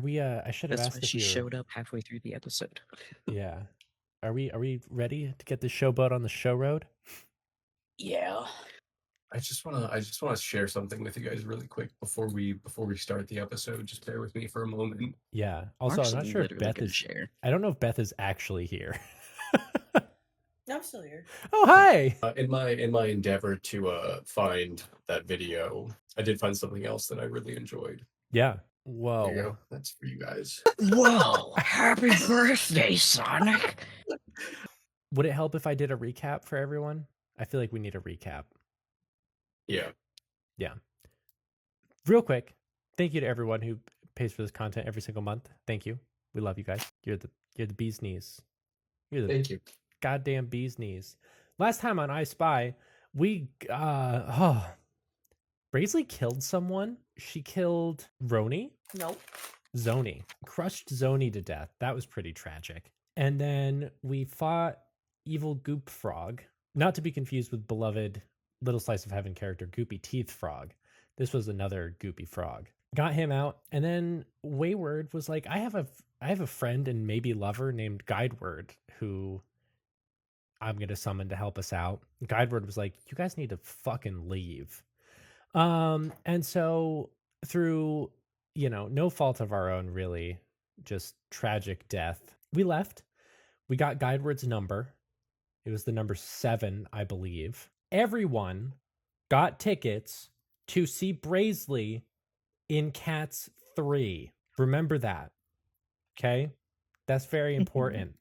we? I should have That's asked why if she we were. showed up halfway through the episode. Yeah. Are we? Are we ready to get this showboat on the show road? Yeah. I just wanna share something with you guys really quick before we start the episode. Just bear with me for a moment. Yeah. Also, I'm Mark's not sure if literally Beth gonna is. share. I don't know if Beth is actually here. I'm still here. Oh, hi. In my endeavor to find that video, I did find something else that I really enjoyed. Yeah. There you Whoa. go. That's for you guys. Whoa! Happy birthday, Sonic! Would it help if I did a recap for everyone? I feel like we need a recap. Yeah. Real quick, thank you to everyone who pays for this content every single month. Thank you. We love you guys. You're the bee's knees. You're the Thank you. goddamn bee's knees. Last time on I Spy, we Braisley killed someone. She killed Roni. Nope. Zoni. Crushed Zoni to death. That was pretty tragic. And then we fought evil Goop Frog. Not to be confused with beloved Little Slice of Heaven character Goopy Teeth Frog. This was another Goopy Frog. Got him out, and then Wayward was like, I have a friend and maybe lover named Guideward who I'm gonna summon to help us out. Guideward was like, you guys need to fucking leave. And so through, no fault of our own, really, just tragic death, we left. We got Guideward's number. It was the number 7, I believe. Everyone got tickets to see Braisley in Cats 3. Remember that. Okay? That's very important.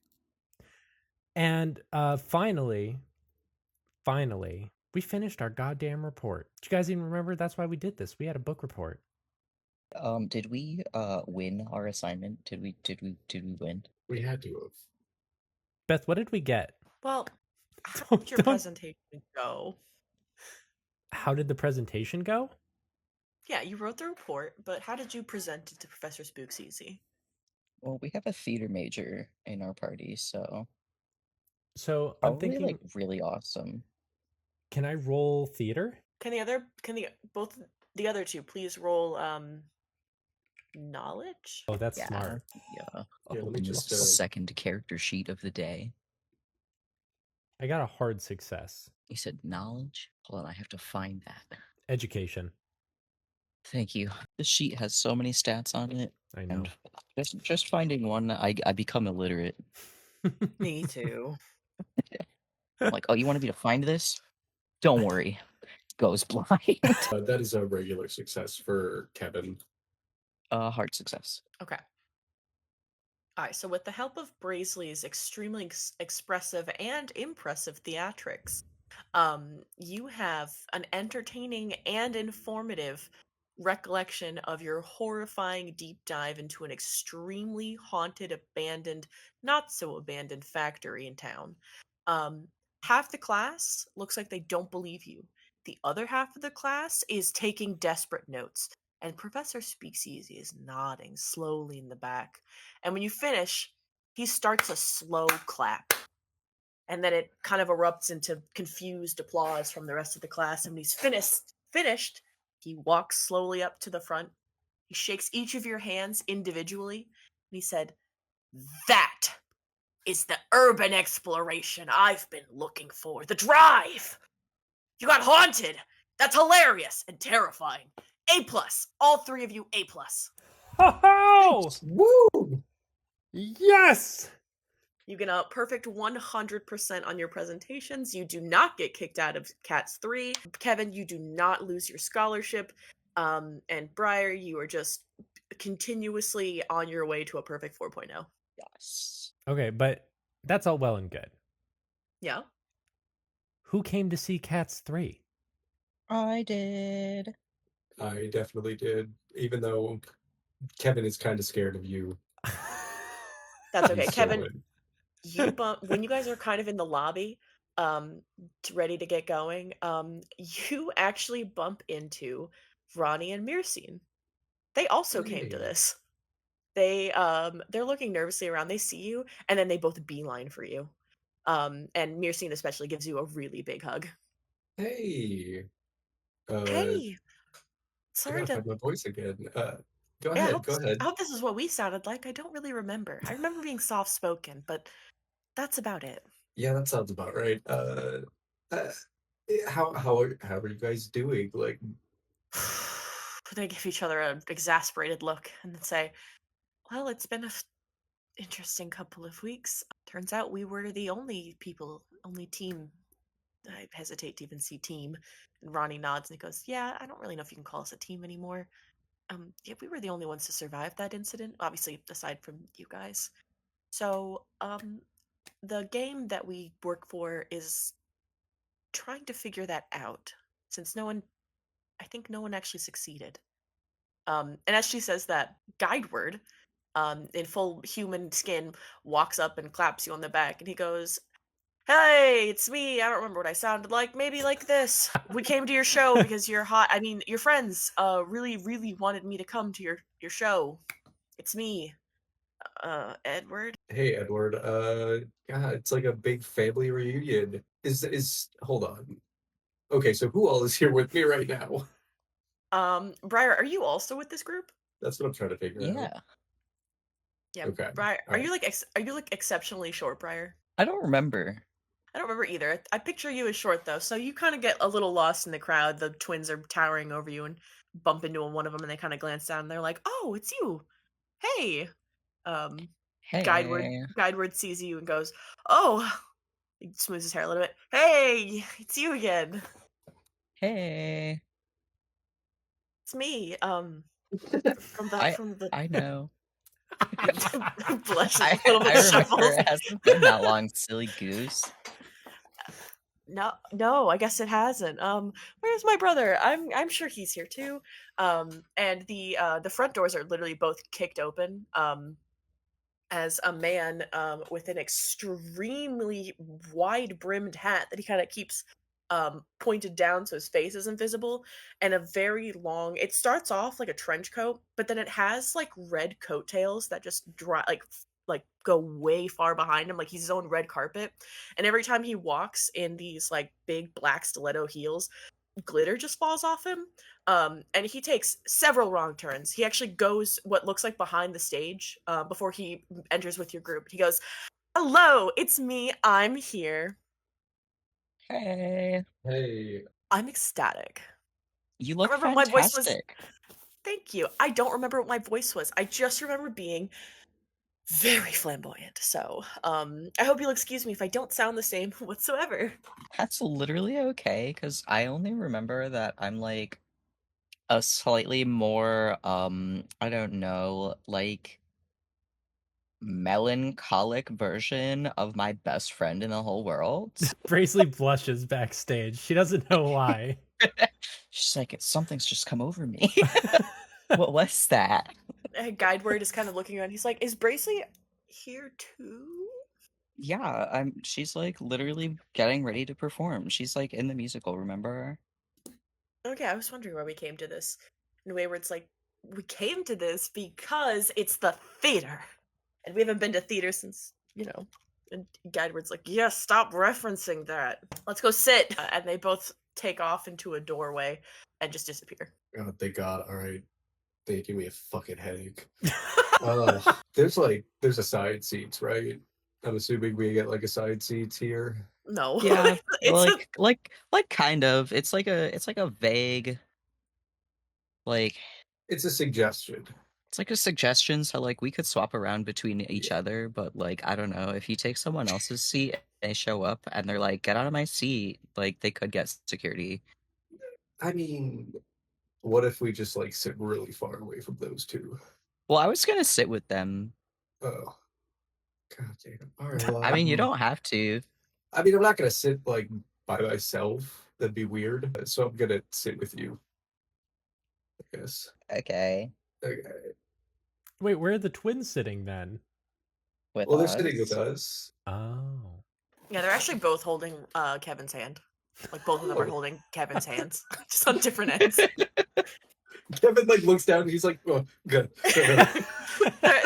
And finally, we finished our goddamn report. Do you guys even remember? That's why we did this. We had a book report. Did we win our assignment? Did we win? We had to have. Beth, what did we get? Well, how Don't- did your don't- presentation go? How did the presentation go? Yeah, you wrote the report, but how did you present it to Professor Spooksy? Well, we have a theater major in our party, so So I'm probably thinking, like really awesome. can I roll theater? Can the other two please roll knowledge? Oh, that's Yeah. smart. Yeah. Yeah, let me just, Second character sheet of the day. I got a hard success. You said knowledge? Hold on, I have to find that. Education. Thank you. This sheet has so many stats on it, I know. and just finding one, I become illiterate. Me too. I'm like, oh, you wanted me to find this? Don't worry, goes blind. That is a regular success for Kevin. Hard success. Okay. Alright, so with the help of Braisley's extremely expressive and impressive theatrics, you have an entertaining and informative recollection of your horrifying deep dive into an extremely haunted, abandoned, not so abandoned factory in town. Half the class looks like they don't believe you. The other half of the class is taking desperate notes, and Professor Speakeasy is nodding slowly in the back. And when you finish, he starts a slow clap. And then it kind of erupts into confused applause from the rest of the class. And when he's finished, he walks slowly up to the front. He shakes each of your hands individually. And he said, "That is the urban exploration I've been looking for. The drive! You got haunted! That's hilarious and terrifying. A+. All 3 of you, A+. Oh! Woo! Yes! You get a perfect 100% on your presentations. You do not get kicked out of Cats 3. Kevin, you do not lose your scholarship. And Briar, you are just continuously on your way to a perfect 4.0. Yes. Okay, but that's all well and good. Yeah? Who came to see Cats 3? I did. I definitely did, even though Kevin is kind of scared of you. That's okay. He's still Kevin, when you guys are kind of in the lobby, ready to get going, you actually bump into Ronnie and Mirsine. They also came to Hey. this. They're looking nervously around. They see you, and then they both beeline for you. And Mirsine especially gives you a really big hug. Hey. Hey, I sorry gotta to. find my voice again. Go Yeah, ahead. Go ahead. I hope this is what we sounded like. I don't really remember. I remember being soft spoken, but that's about it. Yeah, that sounds about right. Uh how are you guys doing? Like, They give each other an exasperated look and then say, "Well, it's been a interesting couple of weeks. Turns out we were the only team. I hesitate to even see team." And Ronnie nods and he goes, "Yeah, I don't really know if you can call us a team anymore. Yeah, we were the only ones to survive that incident, obviously aside from you guys. So, the game that we work for is trying to figure that out, since I think no one actually succeeded." And as she says that, Guideward, in full human skin, walks up and claps you on the back, and he goes, "Hey, it's me. I don't remember what I sounded like. Maybe like this. We came to your show because you're hot. I mean, your friends really, really wanted me to come to your show. It's me, Edward." hey Edward, yeah, it's like a big family reunion. Is hold on. Okay, so who all is here with me right now? Briar, are you also with this group? That's what I'm trying to figure out. Yeah. Yeah, Okay. Briar, are Alright. you like are you like exceptionally short, Briar? I don't remember. I don't remember either. I picture you as short though, so you kind of get a little lost in the crowd. The twins are towering over you and bump into one of them, and they kind of glance down. And they're like, "Oh, it's you! Hey!" Um, Hey. Guideward sees you and goes, "Oh!" He smooths his hair a little bit. "Hey, it's you again. Hey. It's me. From I the I know. blushes I a little bit, I remember shuffles. it hasn't been that long, silly goose. No, I guess it hasn't. Where's my brother? I'm sure he's here too. And the front doors are literally both kicked open. As a man with an extremely wide brimmed hat that he kind of keeps pointed down so his face isn't visible, and a very long, it starts off like a trench coat, but then it has like red coattails that just dry like go way far behind him, like he's his own red carpet. And every time he walks in these like big black stiletto heels, glitter just falls off him. And he takes several wrong turns. He actually goes what looks like behind the stage before he enters with your group. He goes, "Hello, it's me. I'm here." Hey. Hey, Oh. I'm ecstatic. You I look remember what my voice was. fantastic. Thank you. I don't remember what my voice was. I just remember being very flamboyant. So, I hope you'll excuse me if I don't sound the same whatsoever. That's literally okay, because I only remember that I'm like a slightly more, I don't know, like melancholic version of my best friend in the whole world. Bracely blushes backstage. She doesn't know why. She's like, something's just come over me. What was that? Guideward is kind of looking around. He's like, "Is Bracely here too?" Yeah, she's like literally getting ready to perform. She's like in the musical, remember? Okay, I was wondering why we came to this. And Wayward's like, "We came to this because it's the theater. And we haven't been to theater since, you know." And Guideward's like, "Yes, stop referencing that. Let's go sit." And they both take off into a doorway and just disappear. oh thank God. Alright. They give me a fucking headache. There's assigned seats, right? I'm assuming we get like assigned seats here. No. Yeah, it's like kind of. It's like a vague, like It's a suggestion. it's like a suggestion, so like we could swap around between each Yeah. other, but like I don't know, if you take someone else's seat and they show up and they're like, get out of my seat, like they could get security. I mean, what if we just like sit really far away from those two? Well, I was gonna sit with them. Oh, God damn. All right. Well, I mean, you don't have to. I mean, I'm not gonna sit like by myself. That'd be weird. So I'm gonna sit with you, I guess. Okay. Okay. Wait, where are the twins sitting then? With Well, they're sitting with us. us. Oh. Yeah, they're actually both holding Kevin's hand. Like both of them are Oh. holding Kevin's hands, just on different ends. Kevin like looks down and he's like, "Oh, good."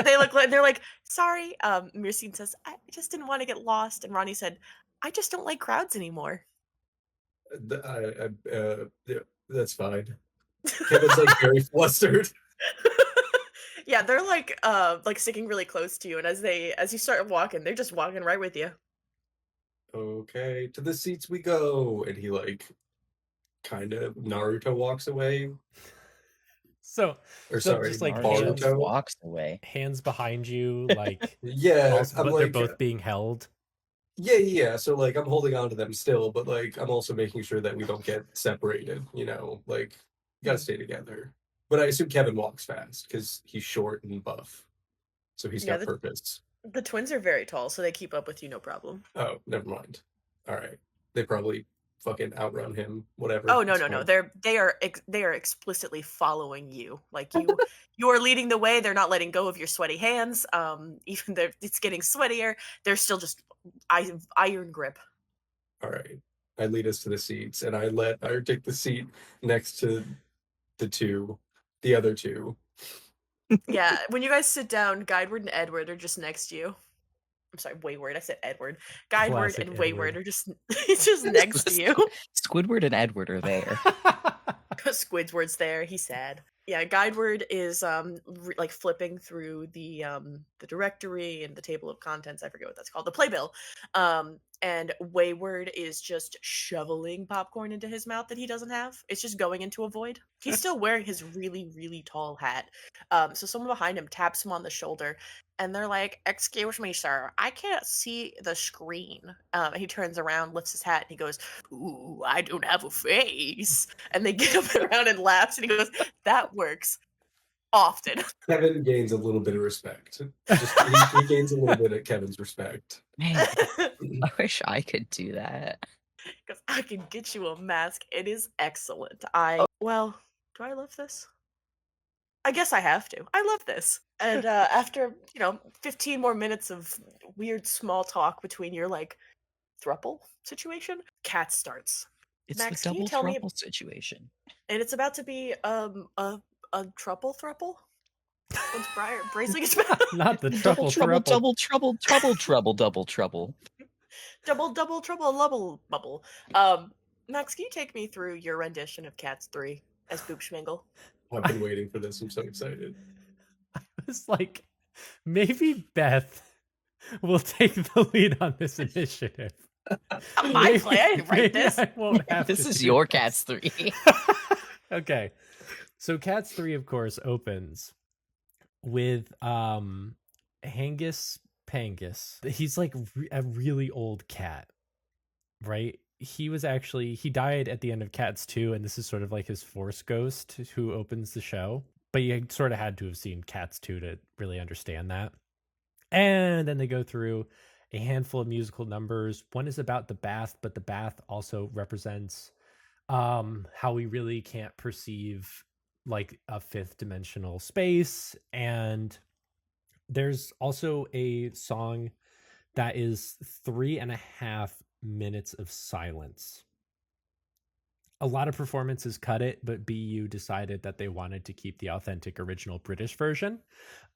They look like they're like, "Sorry." Mirsine says, "I just didn't want to get lost," and Ronnie said, "I just don't like crowds anymore." Yeah, that's fine. Kevin's like very flustered. Yeah, they're like sticking really close to you, and as you start walking, they're just walking right with you. Okay, to the seats we go. And he like kind of Naruto walks away. So Or so sorry, just like Naruto hands Boruto. walks away. hands behind you, like Yeah, also, I'm but they're like, both being held. yeah. So like, I'm holding on to them still, but like, I'm also making sure that we don't get separated. You know, like, we gotta Mhm. stay together. But I assume Kevin walks fast because he's short and buff, so he's Yeah, got purpose. the twins are very tall, so they keep up with you no problem. Oh, never mind. All right, they probably fucking outrun him. Whatever. Oh no, It's no, no. fine. They are explicitly following you. Like you are leading the way. They're not letting go of your sweaty hands. Even though it's getting sweatier, they're still just iron grip. All right. I lead us to the seats, and I take the seat next to the other two. Yeah, when you guys sit down, Guideward and Edward are just next to you. I'm sorry, Wayward. I said Edward. Guideward Classic and Wayward Edward. are just just next to you. Squidward and Edward are there. Squidward's there. He's sad. Yeah, Guideward is like flipping through the directory and the table of contents. I forget what that's called. The playbill. And Wayward is just shoveling popcorn into his mouth that he doesn't have. It's just going into a void. He's still wearing his really, really tall hat. So someone behind him taps him on the shoulder, and they're like, "Excuse me, sir, I can't see the screen." He turns around, lifts his hat, and he goes, "Ooh, I don't have a face." And they get up around and laughs, and he goes, "That works often." Kevin gains a little bit of respect. Just he gains a little bit of Kevin's respect. Man, I wish I could do that. Because I can get you a mask. It is excellent. Well, do I love this? I guess I have to. I love this. And after 15 more minutes of weird small talk between your like thruple situation, Cat starts. It's Max, the can you double tell me? trouble situation. And it's about to be a trouble thruple. Once Braisley gets back. Not the Double trouble trouble, trouble. double trouble, double trouble. double trouble, lubble bubble. Max, can you take me through your rendition of Cats 3 as Boop Schmingle? I've been waiting for this. I'm so excited. It's like maybe Beth will take the lead on this initiative. My play. I didn't write Maybe this. I won't have This to is do your this. Cats 3. Okay. So Cats 3, of course, opens with Hangus Pangus. He's like a really old cat, right? He died at the end of Cats 2, and this is sort of like his Force ghost who opens the show. But you sort of had to have seen Cats 2 to really understand that. And then they go through a handful of musical numbers. One is about the bath, but the bath also represents how we really can't perceive like a fifth dimensional space. And there's also a song that is 3.5 minutes of silence. A lot of performances cut it, but BU decided that they wanted to keep the authentic original British version.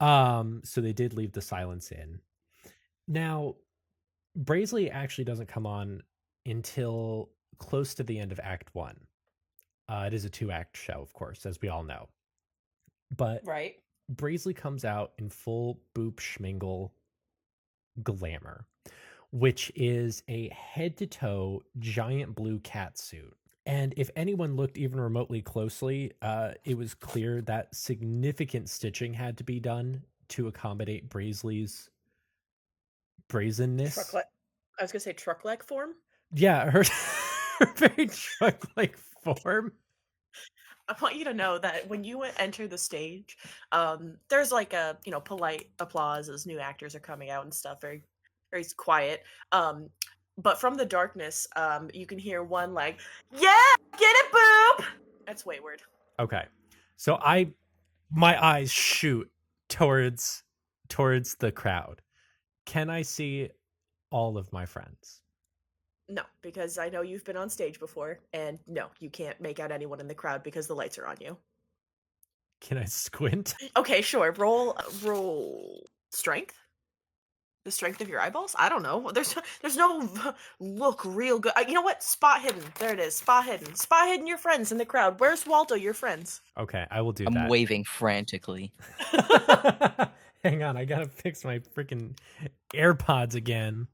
So they did leave the silence in. Now, Braisley actually doesn't come on until close to the end of Act 1. It is a 2-act show, of course, as we all know. But Right. Braisley comes out in full Boop Schmingle glamour, which is a head-to-toe giant blue cat suit. And if anyone looked even remotely closely, it was clear that significant stitching had to be done to accommodate Braisley's brazenness. I was gonna say truck-like form. Yeah, her very truck-like form. I want you to know that when you enter the stage, there's like a polite applause as new actors are coming out and stuff, very very quiet. But from the darkness, you can hear one like, "Yeah, get it, Boop." That's Wayward. Okay, so my eyes shoot towards the crowd. Can I see all of my friends? No, because I know you've been on stage before, and no, you can't make out anyone in the crowd because the lights are on you. Can I squint? Okay, sure. Roll strength. The strength of your eyeballs? I don't know. There's no look real good. You know what? Spot hidden. There it is. Spot hidden. Spot hidden your friends in the crowd. Where's Waldo, your friends? Okay, I will do I'm that. waving frantically. Hang on, I gotta fix my freaking AirPods again.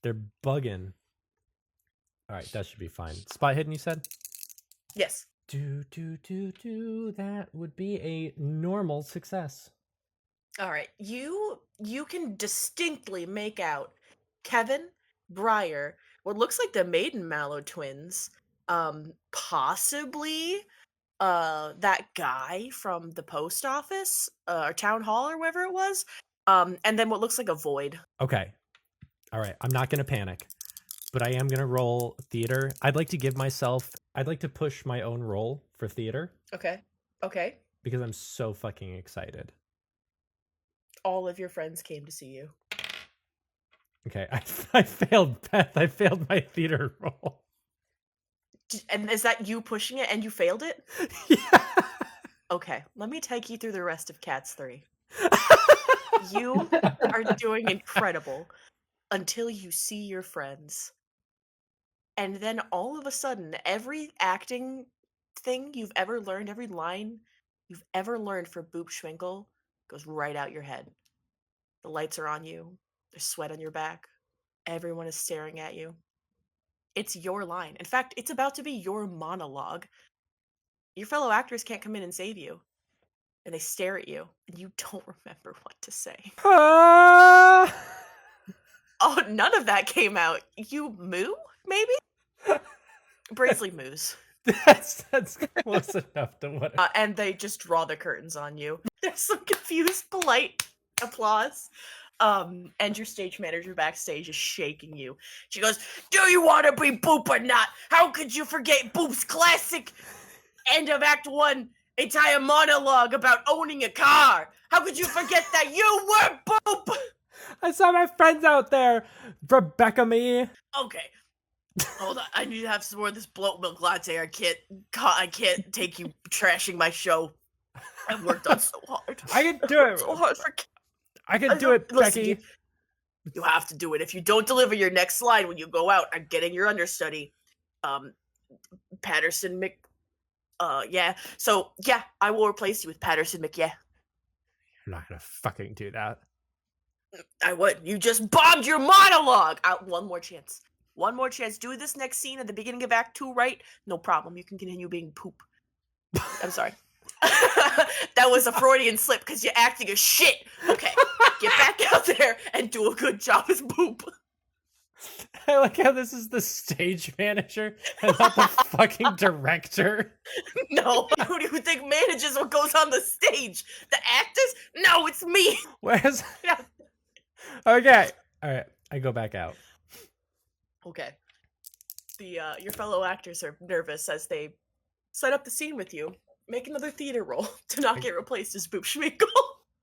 They're bugging. All right, that should be fine. Spot hidden, you said? Yes. That would be a normal success. All right. You can distinctly make out Kevin, Briar, what looks like the Maiden Mallow twins, possibly that guy from the post office or town hall or wherever it was, and then what looks like a void. Okay. All right, I'm not gonna panic, but I am gonna roll theater. I'd like to push my own roll for theater Okay. Okay. because I'm so fucking excited. All of your friends came to see you. Okay, I failed, Beth. I failed my theater roll. And is that you pushing it and you failed it? Yeah. Okay, let me take you through the rest of Cats 3. You are doing incredible until you see your friends. And then all of a sudden, every acting thing you've ever learned, every line you've ever learned for Boop Schwinkle goes right out your head. The lights are on you, there's sweat on your back, everyone is staring at you. It's your line. In fact, it's about to be your monologue. Your fellow actors can't come in and save you. And they stare at you, and you don't remember what to say. Ah! Oh, none of that came out. You moo, maybe? Braisley moos. That's close enough to what. And they just draw the curtains on you. There's some confused, polite applause. And your stage manager backstage is shaking you. She goes, "Do you want to be Boop or not? How could you forget Boop's classic end of Act 1 entire monologue about owning a car? How could you forget that you were Boop?" I saw my friends out there, Rebecca me. Okay. Hold on, I need to have some more of this bloat milk latte. I can't take you trashing my show. I've worked on so hard. I can do it. So hard for. I can do it, Listen, Becky. You have to do it. If you don't deliver your next slide when you go out, I'm getting your understudy. Patterson Mc. Yeah. So yeah, I will replace you with Patterson McYeah. You're not gonna fucking do that. I would. You just bombed your monologue. One more chance. One more chance. Do this next scene at the beginning of Act 2 right. No problem. You can continue being Poop. I'm sorry. That was a Freudian slip because you're acting as shit. Okay. Get back out there and do a good job as Poop. I like how this is the stage manager and not the fucking director. No. Who do you think manages what goes on the stage? The actors? No, it's me. Where's Yeah. Okay. Alright. I go back out. Okay. Your fellow actors are nervous as they set up the scene with you. Make another theater roll to not get replaced as Boop Schminkle.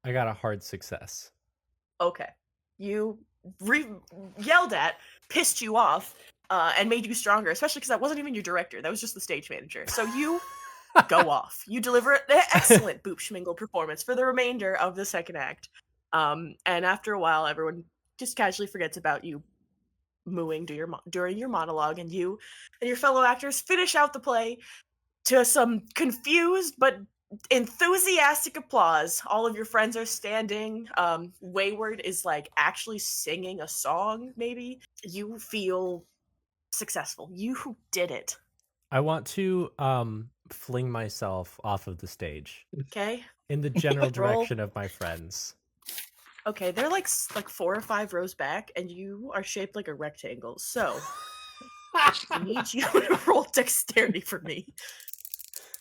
I got a hard success. Okay. You yelled at, pissed you off, and made you stronger, especially because that wasn't even your director. That was just the stage manager. So you go off. You deliver an excellent Boop Schmingle performance for the remainder of the second act. And after a while, everyone just casually forgets about you mooing during your monologue, and you and your fellow actors finish out the play to some confused but enthusiastic applause. All of your friends are standing. Wayward is like actually singing a song, maybe. You feel successful. You did it. I want to fling myself off of the stage Okay? in the general Roll. direction of my friends. Okay, they're like 4 or 5 rows back, and you are shaped like a rectangle. So I need you to roll dexterity for me.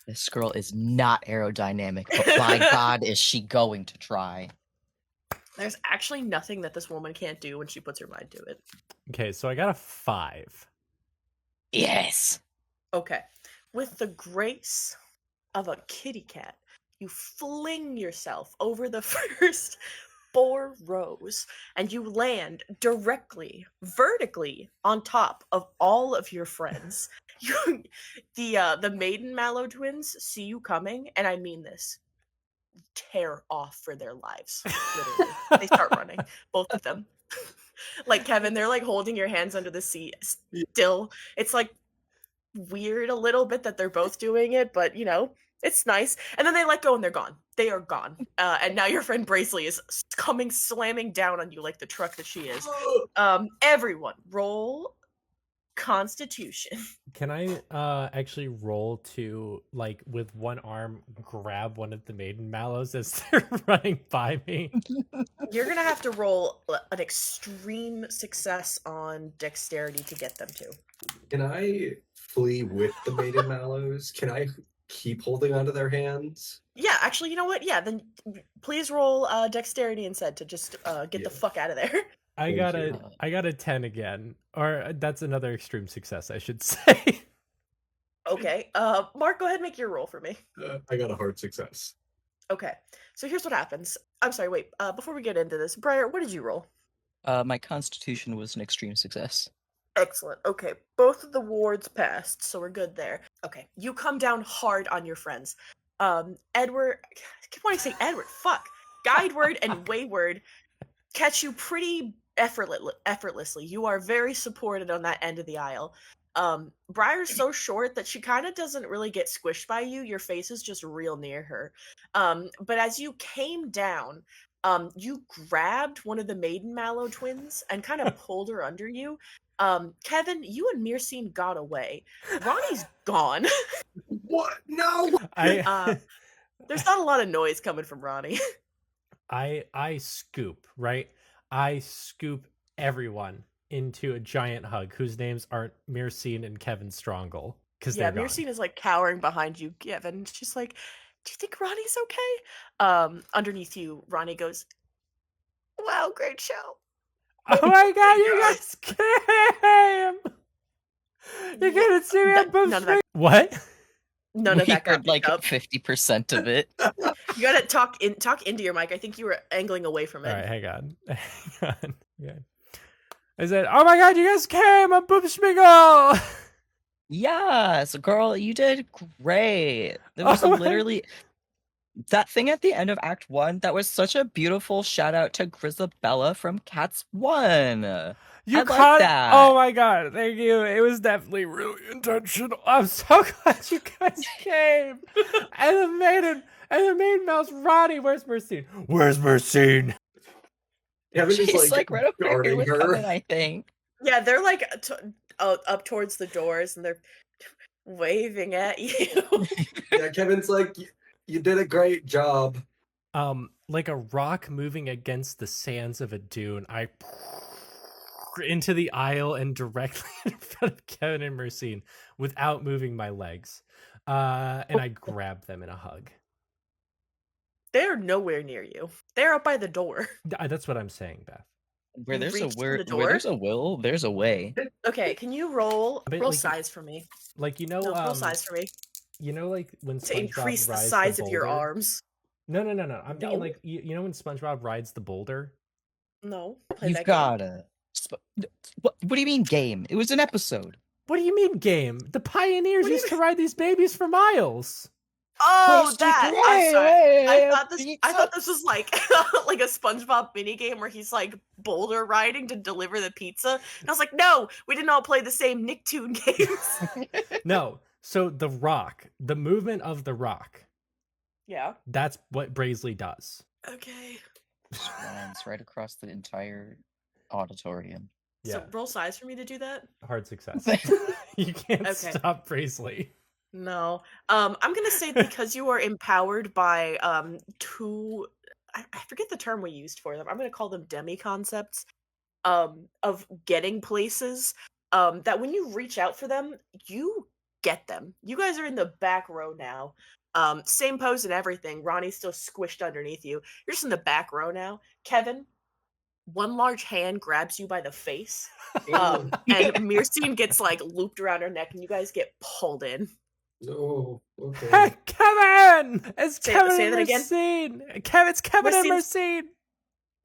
This girl is not aerodynamic, but by God, is she going to try? There's actually nothing that this woman can't do when she puts her mind to it. Okay, so I got a 5. Yes. Okay. With the grace of a kitty cat, you fling yourself over the first 4 rows and you land directly, vertically on top of all of your friends. The Maiden Mallow twins see you coming, and I mean this. tear off for their lives. Literally, they start running, both of them. Like Kevin, they're like holding your hands under the seat. Still, it's like weird a little bit that they're both doing it, but it's nice. And then they let go and they're gone. They are gone. And now your friend Bracely is coming slamming down on you like the truck that she is. Everyone, roll Constitution. Can I actually roll to, like, with one arm grab one of the maiden mallows as they're running by me? You're gonna have to roll an extreme success on dexterity to get them to. Can I flee with the maiden mallows? Can I keep holding onto their hands? Yeah, actually, you know what? Yeah, then please roll dexterity instead to just get the fuck out of there. I Thank got you. a 10 again, or that's another extreme success, I should say. Okay, Mark, go ahead and make your roll for me. I got a hard success. Okay, so here's what happens. I'm sorry, wait. Before we get into this, Briar, what did you roll? My constitution was an extreme success. Excellent. Okay, both of the wards passed, so we're good there. Okay, you come down hard on your friends. Edward, I keep wanting to say Edward. Fuck. Guideward and Wayward catch you pretty effortlessly. You are very supported on that end of the aisle. Briar's so short that she kind of doesn't really get squished by you. Your face is just real near her. But as you came down, you grabbed one of the maiden mallow twins and kind of pulled her under you. Kevin, you and Myrcene got away. Ronnie's gone. What? No! There's not a lot of noise coming from Ronnie. I scoop, right? I scoop everyone into a giant hug whose names aren't Myrcene and Kevin Strongle. Because Yeah, they're Myrcene is like cowering behind you, Kevin. She's like, do you think Ronnie's okay? Underneath you, Ronnie goes, wow, great show. gone. Oh my god, you guys came! You couldn't see me on both None of that- What? None of We that got heard like picked up. 50% of it. You gotta talk into your mic. I think you were angling away from it. Alright, hang on. Hang on. Okay. I said, oh my god, you guys came on Boop Schmigel! Yes, girl, you did great. There was Oh my- literally that thing at the end of Act 1. That was such a beautiful shout out to Grisabella from Cats 1. You I like caught that. Oh my god, thank you. It was definitely really intentional. I'm so glad you guys came. and the maiden mouse, Ronnie, where's Myrcene? Where's Myrcene? Kevin is She's like right over here guarding with her. Kevin, I think. Yeah, they're like up towards the doors and they're waving at you. Yeah, Kevin's like, you did a great job. Like a rock moving against the sands of a dune, I into the aisle and directly in front of Kevin and Myrcene without moving my legs. And I grab them in a hug. They're nowhere near you. They're up by the door. That's what I'm saying, Beth. Where You there's a reached for where, the where door? there's a will, there's a way. Okay, can you roll But, roll like, size for me? Like, you know, No, roll size for me like when to SpongeBob increase the rides size of your boulder? arms. No. I'm thinking No. like you know when SpongeBob rides the boulder. No, play You've that game. got it. What do you mean game? It was an episode. What do you mean game? The pioneers What do you used to ride these babies for miles. Oh, Post that! it, I'm sorry. hey, I thought this was like like a SpongeBob minigame where he's like boulder riding to deliver the pizza. And I was like, no, we didn't all play the same Nicktoon games. No, so the rock, the movement of the rock, Yeah. that's what Braisley does. Okay. Just runs right across the entire auditorium. Yeah, So roll size for me to do that. hard success. You can't Okay. stop Braisley. No. I'm gonna say because you are empowered by two I forget the term we used for them. I'm gonna call them demi concepts of getting places. That when you reach out for them, you get them. You guys are in the back row now. Same pose and everything. Ronnie's still squished underneath you. You're just in the back row now. Kevin, one large hand grabs you by the face. And Myrcene gets like looped around her neck and you guys get pulled in. Oh, okay. Hey, Kevin! It's Say- Kevin say and that again. Myrcene. It's Kevin and Myrcene's- Myrcene.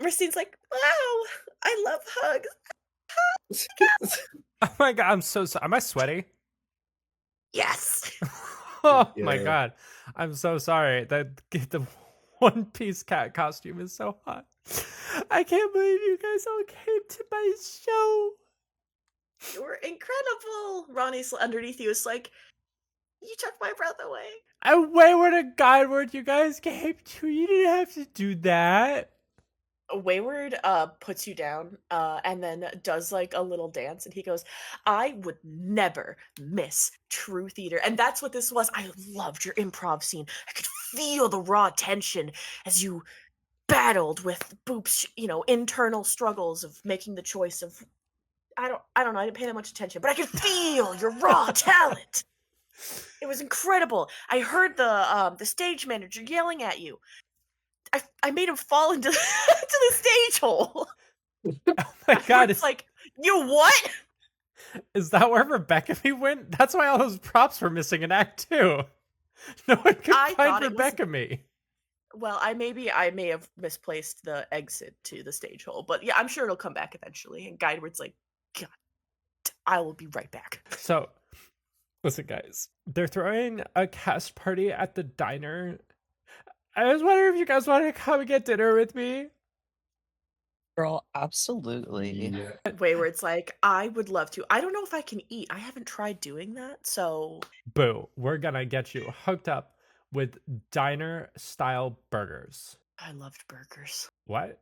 Myrcene's like, wow, I love hugs. Oh my god, I'm so sorry. Am I sweaty? Yes. Oh my Yeah. god, I'm so sorry. The One Piece cat costume is so hot. I can't believe you guys all came to my show. You were incredible. Ronnie's underneath you is like, you took my breath away. And Wayward and Guideward, you guys came to. You didn't have to do that. Wayward puts you down and then does like a little dance, and he goes, I would never miss true theater. And that's what this was. I loved your improv scene. I could feel the raw tension as you battled with Boop's, internal struggles of making the choice of I don't know, I didn't pay that much attention, but I could feel your raw talent. It was incredible. I heard the stage manager yelling at you. I made him fall into to the stage hole. Oh my god, It's like, you what? is that where Rebecca Me went? That's why all those props were missing in Act 2. No one could I find thought it was- Rebecca Me. Well, I may have misplaced the exit to the stage hole, but yeah, I'm sure it'll come back eventually. And Guideward's like, God, I will be right back. So, listen, guys, they're throwing a cast party at the diner. I was wondering if you guys want to come and get dinner with me. Girl, absolutely. Yeah. Wayward's like, I would love to. I don't know if I can eat. I haven't tried doing that, so Boo, we're gonna get you hooked up with diner style burgers. I loved burgers. What?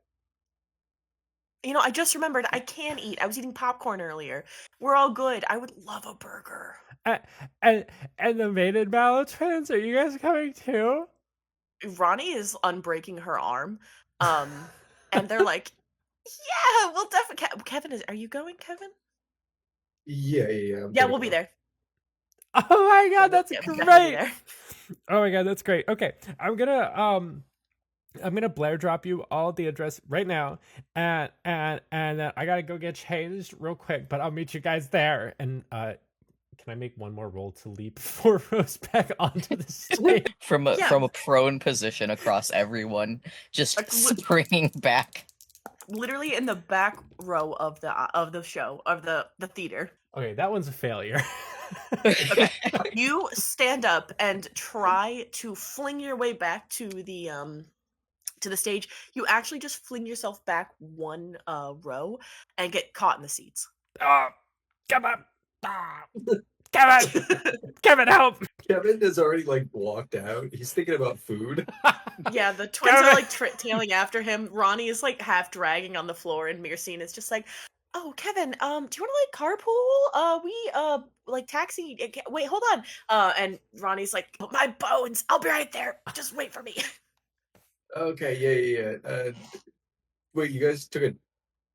I just remembered I can eat. I was eating popcorn earlier. We're all good. I would love a burger. And the Maiden Mallow twins, are you guys coming too? Ronnie is unbreaking her arm. And they're like, yeah, we'll definitely. Kevin, are you going, Kevin? Yeah. I'm Yeah, gonna we'll be go. there. Oh my god, that's Yeah, we'll definitely be great! there. Oh my god, that's great. Okay, I'm gonna Blair drop you all the address right now, and I gotta go get changed real quick, but I'll meet you guys there. And can I make one more roll to leap for Rose back onto the stage? From a Yeah. from a prone position across everyone, just Like, springing back. Literally in the back row of the show of the theater. Okay, that one's a failure. You stand up and try to fling your way back to the stage. You actually just fling yourself back one row and get caught in the seats. Oh, come on, Kevin, Kevin, help! Kevin has already like walked out. He's thinking about food. Yeah, the twins are like tailing after him. Ronnie is like half dragging on the floor, and Myrcene is just like, "Oh, Kevin, do you want to like carpool? We like taxi. Wait, hold on." And Ronnie's like, "My bones. I'll be right there. Just wait for me." Okay, yeah. Wait, you guys took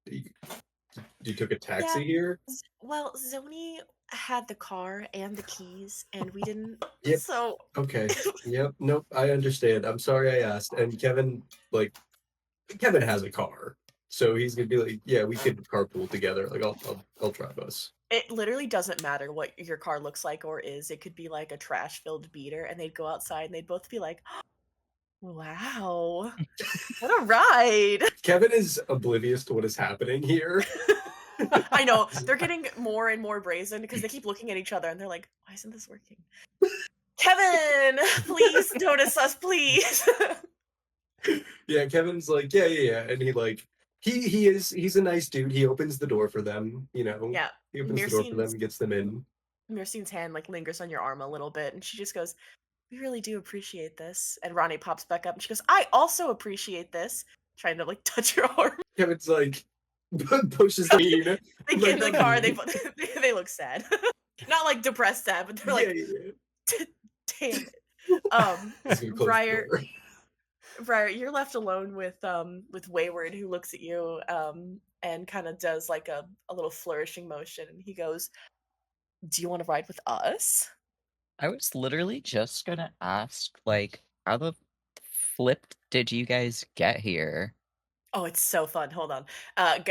you took a taxi Yeah. here? Well, Zoni had the car and the keys, and we didn't. Yep. So Okay. Yep. Nope. I understand. I'm sorry I asked. And Kevin has a car, so he's gonna be like, yeah, we could carpool together. Like I'll drive us. it literally doesn't matter what your car looks like or is. It could be like a trash-filled beater, and they'd go outside and they'd both be like, "Wow, what a ride!" Kevin is oblivious to what is happening here. I know they're getting more and more brazen because they keep looking at each other and they're like, "Why isn't this working?" Kevin, please notice us, please. Yeah, Kevin's like, yeah, and he's a nice dude. He opens the door for them, Yeah, He opens the door for them Myrcene's- and gets them in. Myrcene's hand like lingers on your arm a little bit, and she just goes, "We really do appreciate this." And Ronnie pops back up and she goes, "I also appreciate this." Trying to like touch your arm. Kevin's like pushes the unit. They get in the car. They look sad, not like depressed sad, but they're like, yeah. "Damn it." He's gonna close the Briar, door. Briar, you're left alone with Wayward, who looks at you and kind of does like a little flourishing motion, and he goes, "Do you want to ride with us?" I was literally just gonna ask, like, how the flip did you guys get here? Oh, it's so fun. Hold on.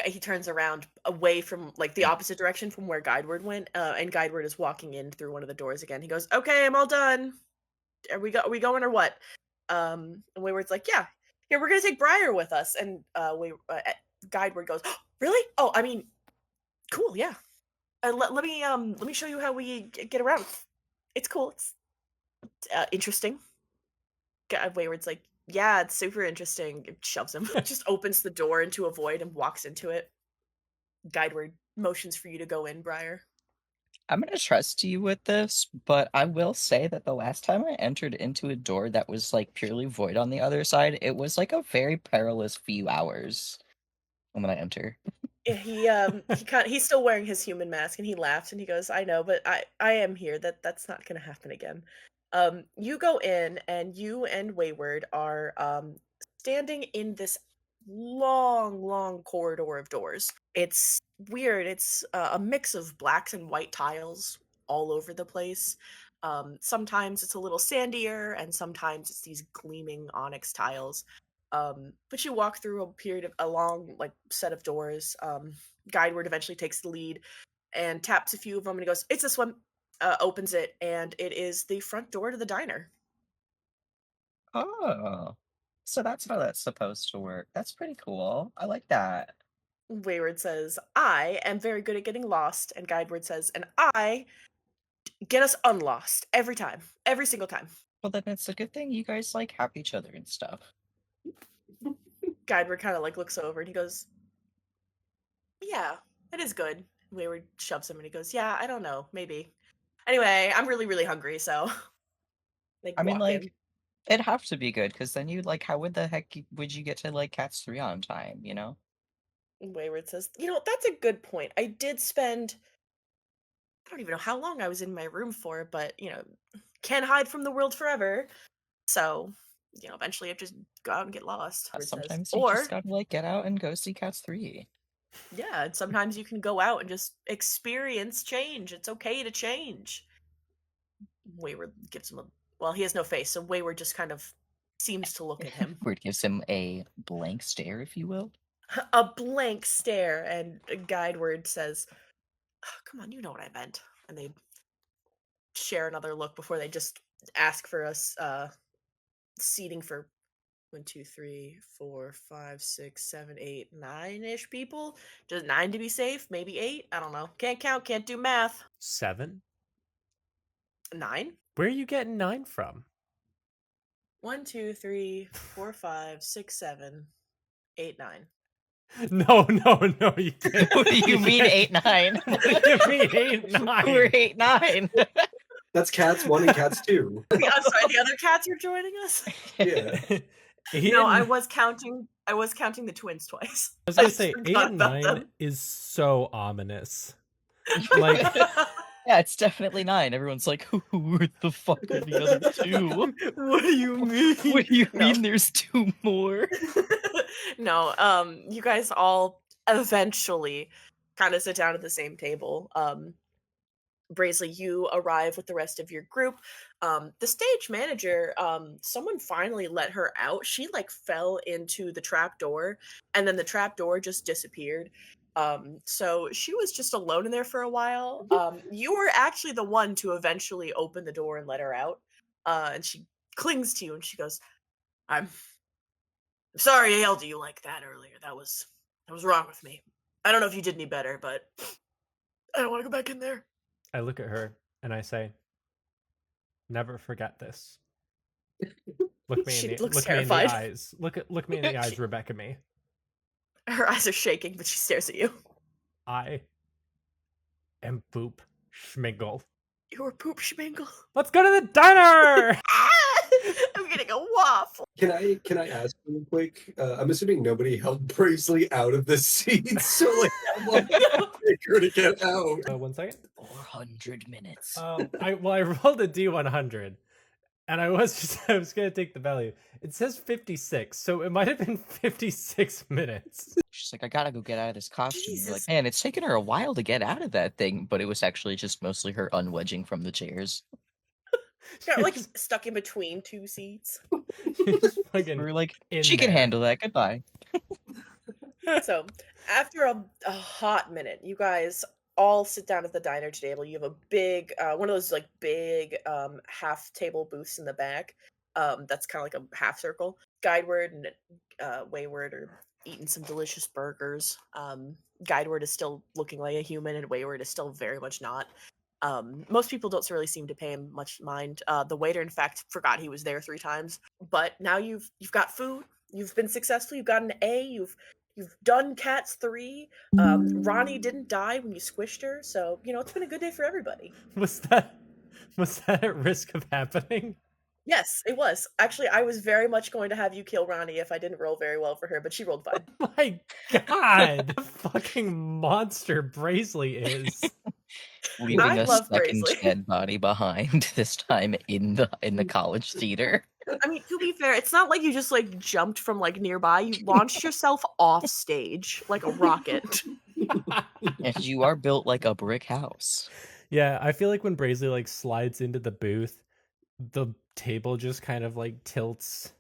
He turns around away from like the opposite direction from where Guideward went, and Guideward is walking in through one of the doors again. He goes, "Okay, I'm all done. Are we going or what?" And Wayward's like, "Yeah, we're gonna take Briar with us." And Guideward goes, "Oh, really? Oh, I mean, cool, yeah. Let me show you how we get around. It's cool. It's interesting." Wayward's like, Yeah, it's super interesting. It shoves him, just opens the door into a void and walks into it. Guideward motions for you to go in, Briar. I'm gonna trust you with this, but I will say that the last time I entered into a door that was like purely void on the other side, it was like a very perilous few hours when I enter. He's still wearing his human mask and he laughs and he goes, I know, but I am here. That's not gonna happen again. You go in and you and Wayward are standing in this long corridor of doors. It's weird. It's a mix of blacks and white tiles all over the place. Sometimes it's a little sandier and sometimes it's these gleaming onyx tiles. But you walk through a long like set of doors. Guideward eventually takes the lead and taps a few of them and he goes, "It's this one." Opens it and it is the front door to the diner. Oh, so that's how that's supposed to work. That's pretty cool. I like that. Wayward says, "I am very good at getting lost," and Guideward says, "And I get us unlost every time, every single time." Well, then it's a good thing you guys like have each other and stuff. Guideward kind of like looks over and he goes, "Yeah, it is good." Wayward shoves him and he goes, "Yeah, I don't know, maybe." Anyway, I'm really hungry, so they I mean, walk in. like, it'd have to be good because then you like, how would the heck would you get to like Cats 3 on time? You know? Wayward says, That's a good point. I did spend, I don't even know how long I was in my room for, but, can't hide from the world forever. So, eventually I just go out and get lost," Wayward says. Sometimes you Or, just gotta like get out and go see Cats 3. yeah, and sometimes you can go out and just experience change. It's okay to change. Wayward gives him well, he has no face, so Wayward just kind of seems to look at him. Where it gives him a blank stare, if you will. A blank stare, and Guideward says, "Oh, come on, you know what I meant." And they share another look before they just ask for us seating for 1, 2, 3, 4, 5, 6, 7, 8, 9-ish people. Just 9 to be safe, maybe 8. I don't know. Can't count, can't do math. 7? 9? Where are you getting 9 from? 1, 2, 3, 4, 5, 6, 7, 8, 9. No, you can't. What do you mean can't. 8-9? Give me 8-9. We're 8-9. That's Cats 1 and Cats 2. I'm sorry, the other cats are joining us? Yeah. No, I was counting the twins twice. I was gonna I say 8 forgot and about 9 them. is so ominous. Like, Yeah, it's definitely 9. Everyone's like, who the fuck are the other 2? What do you mean? What do you No. mean there's 2 more? No, you guys all eventually kind of sit down at the same table. Braisley, you arrive with the rest of your group. The stage manager, someone finally let her out. She like fell into the trap door, and then the trap door just disappeared. So she was just alone in there for a while. You were actually the one to eventually open the door and let her out. And she clings to you and she goes, I'm sorry I yelled at you like that earlier. That was wrong with me. I don't know if you did any better, but I don't want to go back in there. I look at her and I say, "Never forget this." Look me She in the looks look me in terrified. the eyes. Look me in the eyes, Rebecca me. Her eyes are shaking, but she stares at you. I am Boop Schmingle. You're Poop Schmingle. Let's go to the diner. I'm getting a waffle. Can I ask real quick? I'm assuming nobody helped Braisley out of the seat, so like I'm like make her to get out. 1 second. 400 minutes. I rolled a D100, and I was gonna take the value. It says 56, so it might have been 56 minutes. She's like, I gotta go get out of this costume. You're like, Jesus. man, it's taken her a while to get out of that thing, but it was actually just mostly her unwedging from the chairs. Got like stuck in between 2 seats. Just We fucking were like, in she can there. handle that. Goodbye. So after a hot minute, you guys all sit down at the diner table. You have a big one of those like big half table booths in the back. That's kind of like a half circle. Guideward and Wayward are eating some delicious burgers. Guideward is still looking like a human, and Wayward is still very much not. Most people don't really seem to pay him much mind. The waiter, in fact, forgot he was there 3 times. But now you've got food. You've been successful. You've got an A. You've done Cats 3. Ronnie didn't die when you squished her, so it's been a good day for everybody. Was that at risk of happening? Yes, it was. Actually, I was very much going to have you kill Ronnie if I didn't roll very well for her, but she rolled fine. My God, the fucking monster Brazeley is. Leaving I a love second Brazeley. dead body behind, this time in the college theater. I mean, to be fair, it's not like you just like jumped from like nearby. You launched yourself off stage like a rocket. And you are built like a brick house. Yeah, I feel like when Brazeley like slides into the booth, the table just kind of like tilts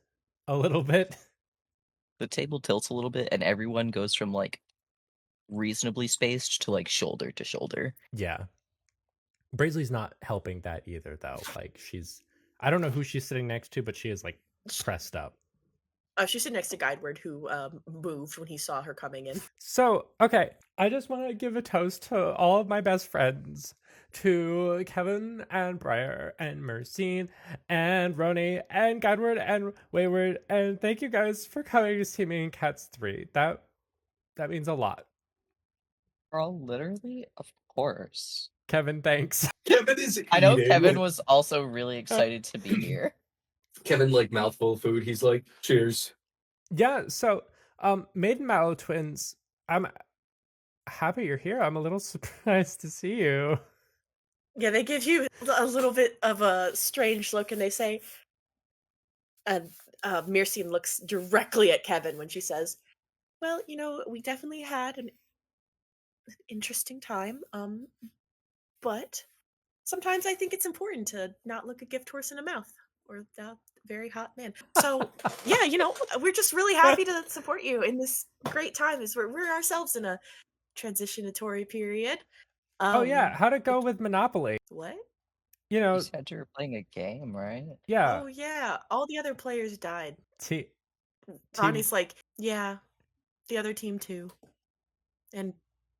a little bit. The table tilts a little bit, and everyone goes from like reasonably spaced to like shoulder to shoulder. Yeah. Brazeley's not helping that either, though. Like, I don't know who she's sitting next to, but she is like pressed up. She's sitting next to Guideward, who moved when he saw her coming in. So, okay, I just want to give a toast to all of my best friends, to Kevin and Briar and Mercine and Roni and Guideward and Wayward, and thank you guys for coming to see me in Cats 3. That means a lot. Girl, literally, of course. Kevin, thanks. Kevin is. I know eating. Kevin was also really excited to be here. Kevin, like, mouthful of food. He's like, cheers. Yeah, so Maiden Mallow twins, I'm happy you're here. I'm a little surprised to see you. Yeah, they give you a little bit of a strange look, and they say, and Myrcene looks directly at Kevin when she says, "Well, we definitely had an interesting time, but sometimes I think it's important to not look a gift horse in the mouth or a very hot man. So, yeah, we're just really happy to support you in this great time as we're ourselves in a transitionatory period." Oh yeah, how'd it go with Monopoly? What? You said you were playing a game, right? Yeah. Oh yeah, all the other players died. Team Ronnie's like, yeah, the other team too. And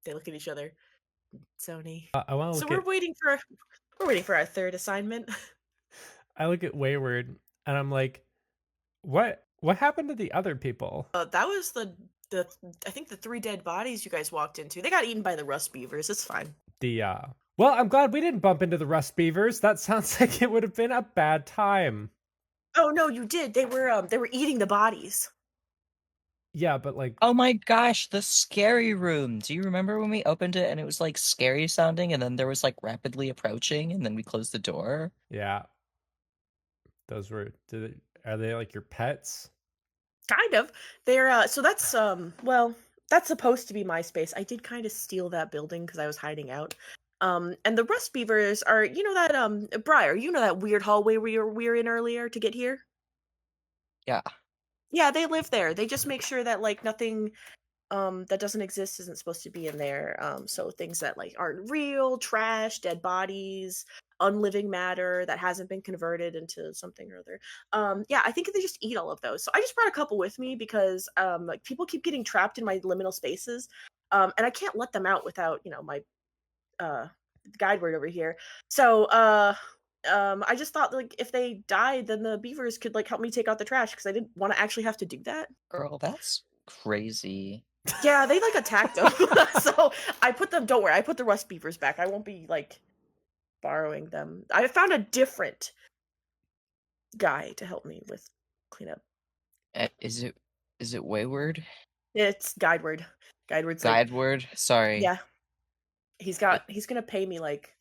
they look at each other. Sony. I want to So look we're waiting for our third assignment. I look at Wayward and I'm like, what happened to the other people? That was the I think the 3 dead bodies you guys walked into. They got eaten by the rust beavers. It's fine. Well, I'm glad we didn't bump into the rust beavers. That sounds like it would have been a bad time. Oh no, you did. They were eating the bodies. Yeah, but like, Oh my gosh, the scary room. Do you remember when we opened it and it was like scary sounding and then there was like rapidly approaching and then we closed the door? yeah. Those were are they like your pets? Kind of. They're so that's well, that's supposed to be my space. I did kind of steal that building because I was hiding out. And the rust beavers are, that Briar, that weird hallway we were in earlier to get here? Yeah. Yeah, they live there. They just make sure that like nothing that doesn't exist isn't supposed to be in there. So things that like aren't real, trash, dead bodies, unliving matter that hasn't been converted into something or other. Yeah, I think they just eat all of those. So I just brought a couple with me because like people keep getting trapped in my liminal spaces. And I can't let them out without, my guide word over here. So I just thought like if they died, then the beavers could like help me take out the trash because I didn't want to actually have to do that. Girl, that's crazy. Yeah, they like attacked them. So I put them. Don't worry, I put the rust beavers back. I won't be like borrowing them. I found a different guy to help me with cleanup. Is it Wayward? It's Guideward. Guideward's like, Guideward? Sorry. yeah. He's gonna pay me like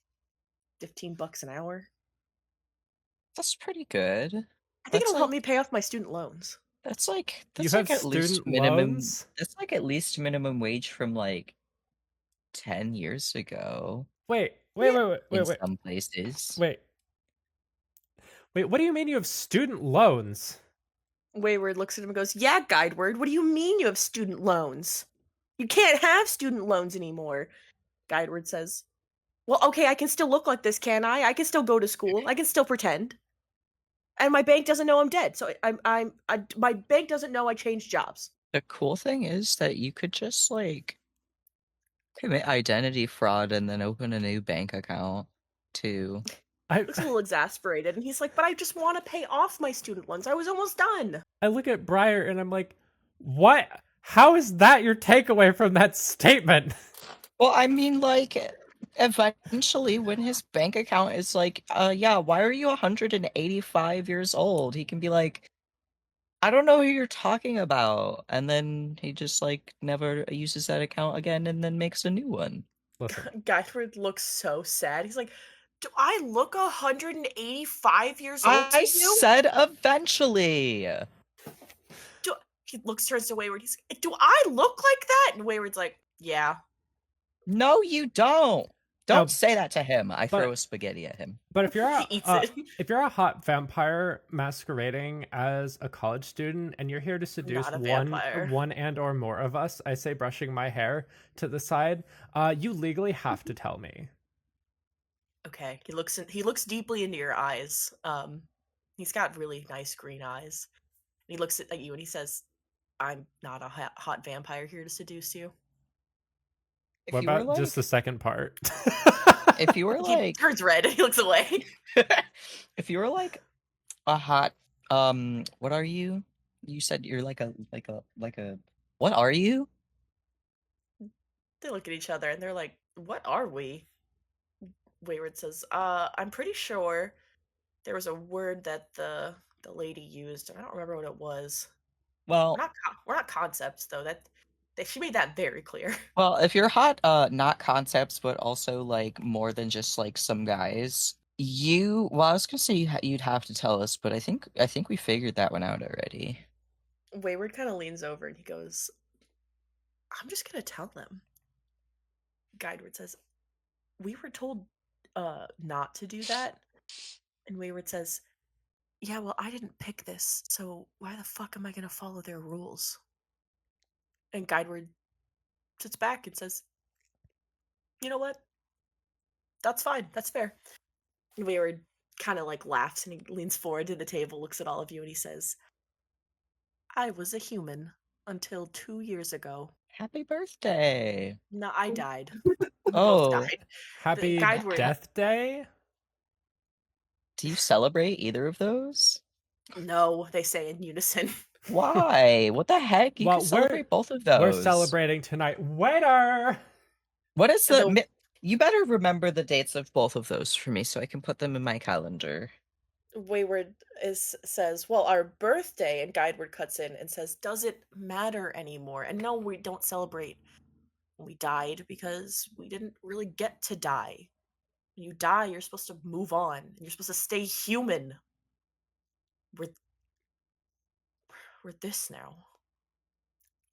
$15 an hour. That's pretty good. I think That's it'll help like- me pay off my student loans. That's like You have at least student minimum. loans? That's like at least minimum wage from like 10 years ago. Wait. In some places. Wait, what do you mean you have student loans? Wayward looks at him and goes, "Yeah, Guideward, what do you mean you have student loans? You can't have student loans anymore." Guideward says, "Well, okay, I can still look like this, can I? I can still go to school. I can still pretend. And my bank doesn't know I'm dead. So my bank doesn't know I changed jobs." The cool thing is that you could just like commit identity fraud and then open a new bank account. too. I Looks a little exasperated, and he's like, "But I just want to pay off my student loans. I was almost done." I look at Briar and I'm like, what? How is that your takeaway from that statement? Well, I mean, like, eventually when his bank account is like, yeah, why are you 185 years old? He can be like, I don't know who you're talking about. And then he just, like, never uses that account again and then makes a new one. Listen, Guideward looks so sad. He's like, "Do I look 185 years old to I you?" said eventually. He turns to Wayward. He's like, "Do I look like that?" And Wayward's like, "Yeah." No, you don't. Don't No, say that to him. I but- throw a spaghetti at him. but if you're He eats it. if you're a hot vampire masquerading as a college student and you're here to seduce Not a vampire. one and or more of us, I say brushing my hair to the side, you legally have to tell me. Okay. He looks deeply into your eyes. He's got really nice green eyes. He looks at you and he says, "I'm not a hot vampire here to seduce you." If What you were about like, just the second part? if you were He like, turns red and he looks away. if you were like a hot, what are you? You said you're like a, what are you? They look at each other and they're like, "What are we?" Wayward says, "I'm pretty sure there was a word that the lady used, and I don't remember what it was. Well, We're not concepts though. She made that very clear." well, if you're hot, not concepts, but also like more than just like some guys. Well, I was gonna say you'd have to tell us, but I think we figured that one out already. Wayward kind of leans over and he goes, "I'm just gonna tell them." Guideward says, "We were told not to do that." And Wayward says, "Yeah, well, I didn't pick this, so why the fuck am I gonna follow their rules?" And Guideward sits back and says, "You know what? That's fine. That's fair." And Wayward kind of like laughs and he leans forward to the table, looks at all of you, and he says, "I was a human until 2 years ago. Happy birthday! No, I died. We both Oh, died. Happy Guideward- Death Day? do you celebrate either of those? No," they say in unison. Why? What the heck? You Well, can celebrate both of those. We're celebrating tonight. Waiter! What is So- You better remember the dates of both of those for me so I can put them in my calendar. Wayward says, "Well, our birthday," and Guideward cuts in and says, "Does it matter anymore?" And no, we don't celebrate when we died because we didn't really get to die. When you die, you're supposed to move on. And you're supposed to stay human. We're this now.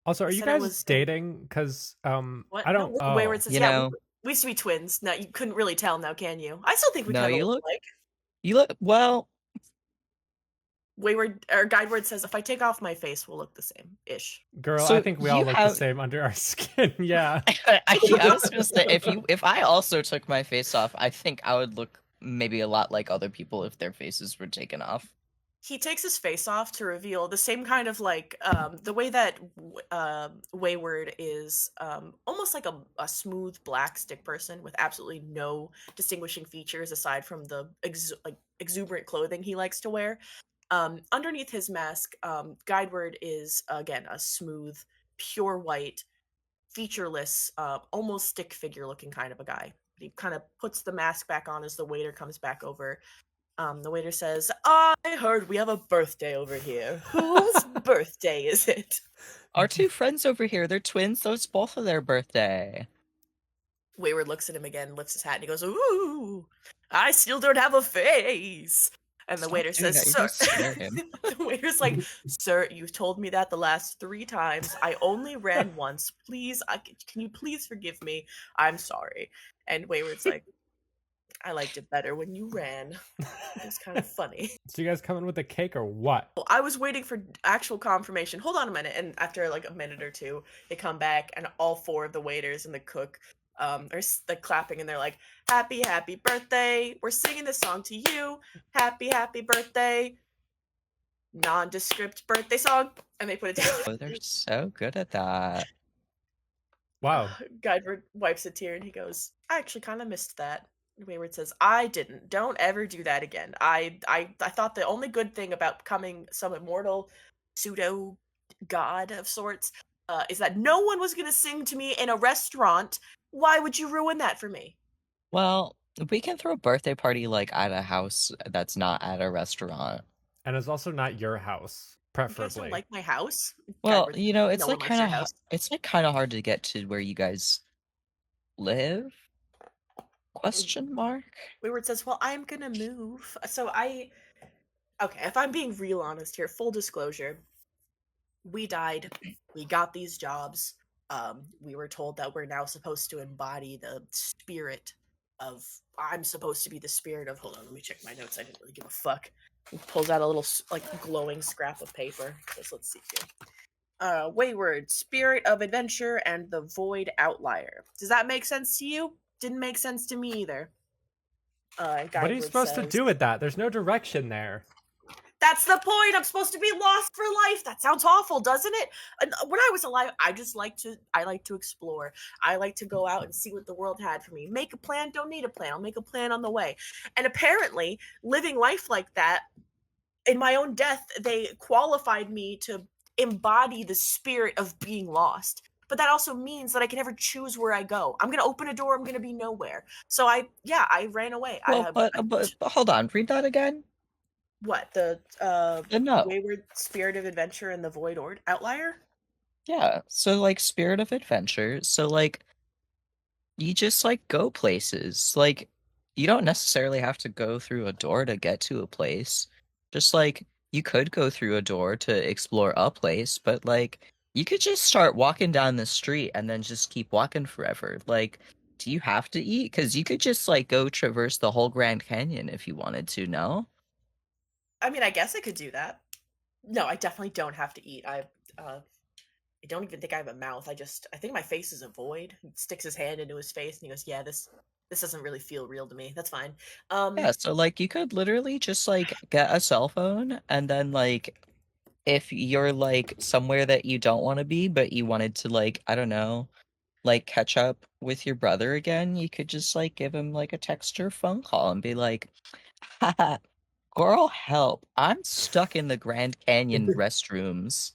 Also, are He you said I guys was- dating? Because What? I don't. No, Oh. Wayward says, You "Yeah, know- we used to be twins." No, you couldn't really tell now, can you? I still think we No, kind of you look look- like. You look well. Wayward or Guideward says, "If I take off my face, we'll look the same ish." Girl, I So think we all you look have- the same under our skin. Yeah. I was gonna say if I also took my face off, I think I would look maybe a lot like other people if their faces were taken off. He takes his face off to reveal the same kind of like the way that Wayward is almost like a smooth black stick person with absolutely no distinguishing features aside from the exuberant clothing he likes to wear. Underneath his mask, Guideward is again a smooth, pure white, featureless, almost stick figure looking kind of a guy. He kind of puts the mask back on as the waiter comes back over. The waiter says, "I heard we have a birthday over here. Whose birthday is it?" Our two friends over here, they're twins, so it's both of their birthday. Wayward looks at him again, lifts his hat, and he goes, "Ooh, I still don't have a face." And the Stop waiter doing says, that, you're "Sir," gonna scare him. the waiter's like, "Sir, you've told me that the last 3 times. I only ran once. Please, can you please forgive me? I'm sorry." And Wayward's like, "I liked it better when you ran. It was kind of funny." So you guys coming with a cake or what? Well, I was waiting for actual confirmation. Hold on a minute. And after like a minute or two, they come back, and all 4 of the waiters and the cook are like clapping, and they're like, "Happy, happy birthday. We're singing this song to you. Happy, happy birthday. Nondescript birthday song." And they put it down. Oh, they're so good at that. Wow. Guideward wipes a tear and he goes, "I actually kind of missed that." Wayward says, I didn't. Don't ever do that again. I thought the only good thing about becoming some immortal pseudo god of sorts is that no one was going to sing to me in a restaurant. Why would you ruin that for me? Well, we can throw a birthday party like at a house that's not at a restaurant. And it's also not your house, You guys preferably. don't like my house? Well, Guideward, you know, it's no like one likes your kind of house. it's like kind of hard to get to where you guys live? Question mark? Wayward says, well, I'm going to move. So okay, if I'm being real honest here, full disclosure, we died. We got these jobs. We were told that we're now supposed to embody the spirit of. I'm supposed to be the spirit of. Hold on, let me check my notes. I didn't really give a fuck. He pulls out a little like glowing scrap of paper. So let's see here. Wayward, spirit of adventure, and the void outlier. Does that make sense to you? Didn't make sense to me either. What are you Guideward supposed to says, do with that? There's no direction there. That's the point. I'm supposed to be lost for life. That sounds awful, doesn't it? And when I was alive, I like to explore. I like to go out and see what the world had for me. Make a plan, don't need a plan. I'll make a plan on the way. And apparently, living life like that, in my own death, they qualified me to embody the spirit of being lost. But that also means that I can never choose where I go. I'm gonna open a door. I'm gonna be nowhere. So I ran away. Well, but hold on, read that again. What, the No. Wayward Spirit of Adventure and the Void Outlier? Yeah, so like spirit of adventure. So like you just like go places. Like you don't necessarily have to go through a door to get to a place. Just like you could go through a door to explore a place, but like you could just start walking down the street and then just keep walking forever. Like, do you have to eat? Because you could just like go traverse the whole Grand Canyon if you wanted to, no? I mean, I guess I could do that. No, I definitely don't have to eat. I don't even think I have a mouth. I think my face is a void. He sticks his hand into his face and he goes, "Yeah, this doesn't really feel real to me. That's fine." Yeah, so like you could literally just like get a cell phone and then like if you're like somewhere that you don't want to be, but you wanted to like, I don't know, like catch up with your brother again, you could just like give him like a text or phone call and be like, haha, girl, help. I'm stuck in the Grand Canyon restrooms.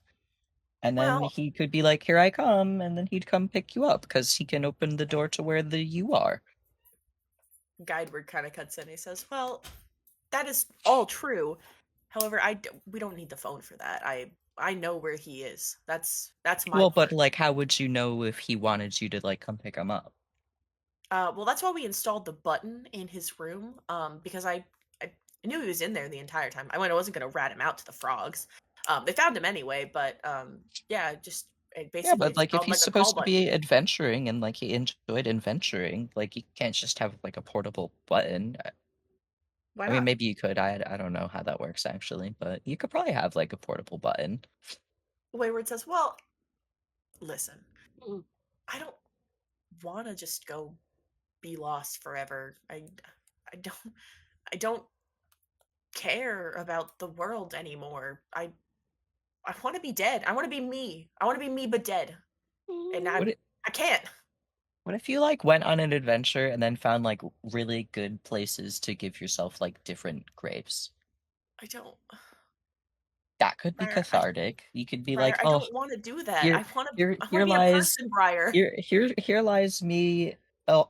And then Well, he could be like, here I come, and then he'd come pick you up because he can open the door to where you are. Guideward kind of cuts in. He says, "Well, that is all true. However, we don't need the phone for that. I know where he is. That's my Well, part. but like, how would you know if he wanted you to like come pick him up? Well, that's why we installed the button in his room. Because I knew he was in there the entire time. I wasn't gonna rat him out to the frogs. They found him anyway, but yeah, just basically Yeah, but like if installed he's like a call supposed to button. be adventuring and like he enjoyed adventuring, like you can't just have like a portable button. Why I mean, not? maybe you could. I don't know how that works actually, but you could probably have like a portable button. Wayward says, "Well, listen, I don't want to just go be lost forever. I don't I don't care about the world anymore. I want to be dead. I want to be me. I want to be me but dead. And What if, I can't. what if you like went on an adventure and then found like really good places to give yourself like different graves? I don't. That could be Briar, cathartic. You could be Briar, like, I oh, don't want to do that. here, I want here to be a lies person, Briar. here lies me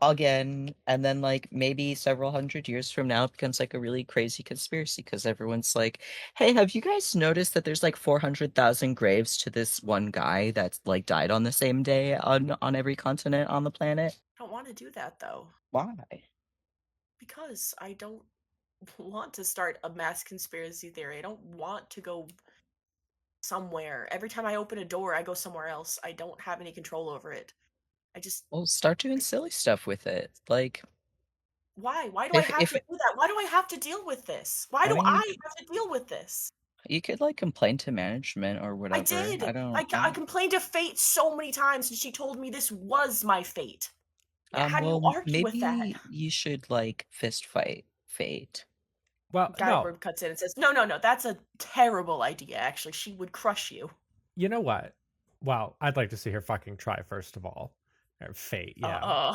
again, and then like maybe several hundred years from now it becomes like a really crazy conspiracy because everyone's like, hey, have you guys noticed that there's like 400,000 graves to this one guy that's like died on the same day on every continent on the planet? I don't want to do that though. Why? Because I don't want to start a mass conspiracy theory. I don't want to go somewhere. Every time I open a door, I go somewhere else. I don't have any control over it. I just Well, start doing silly stuff with it. Like why? Why do I if have to do that? Why do I have to deal with this? Why I do mean, I have to deal with this? you could like complain to management or I whatever. did. I don't. I complained to fate so many times, and she told me this was my fate. How do you Well, argue with that? maybe you should like fist fight fate. Well, no. Guideward cuts in and says, "No, no, no. That's a terrible idea. Actually, she would crush you." You know what? Well, I'd like to see her fucking try first of all. Fate, yeah.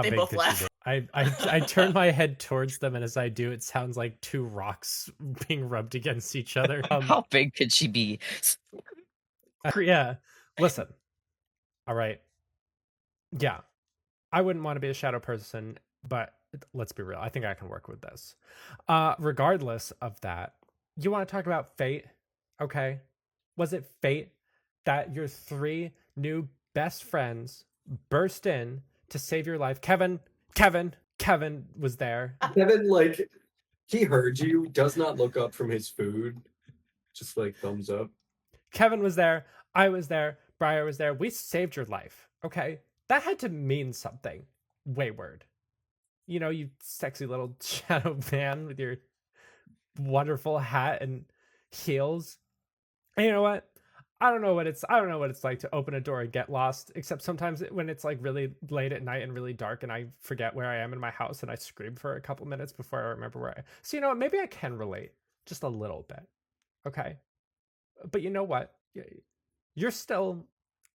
They big both could she laugh. be? I turn my head towards them, and as I do, it sounds like two rocks being rubbed against each other. How big could she be? Yeah. Listen. All right. Yeah. I wouldn't want to be a shadow person, but let's be real. I think I can work with this. Regardless of that, you want to talk about fate? Okay. Was it fate that your three new best friends burst in to save your life? Kevin was there. Kevin, like, he heard you, does not look up from his food, just like thumbs up. Kevin was there. I was there. Briar was there. We saved your life. Okay. That had to mean something. Wayward. You know, you sexy little shadow man with your wonderful hat and heels. And you know what? I don't know what it's like to open a door and get lost, except sometimes when it's like really late at night and really dark and I forget where I am in my house and I scream for a couple minutes before I remember where I am. So you know what? Maybe I can relate just a little bit. Okay. But you know what? You're still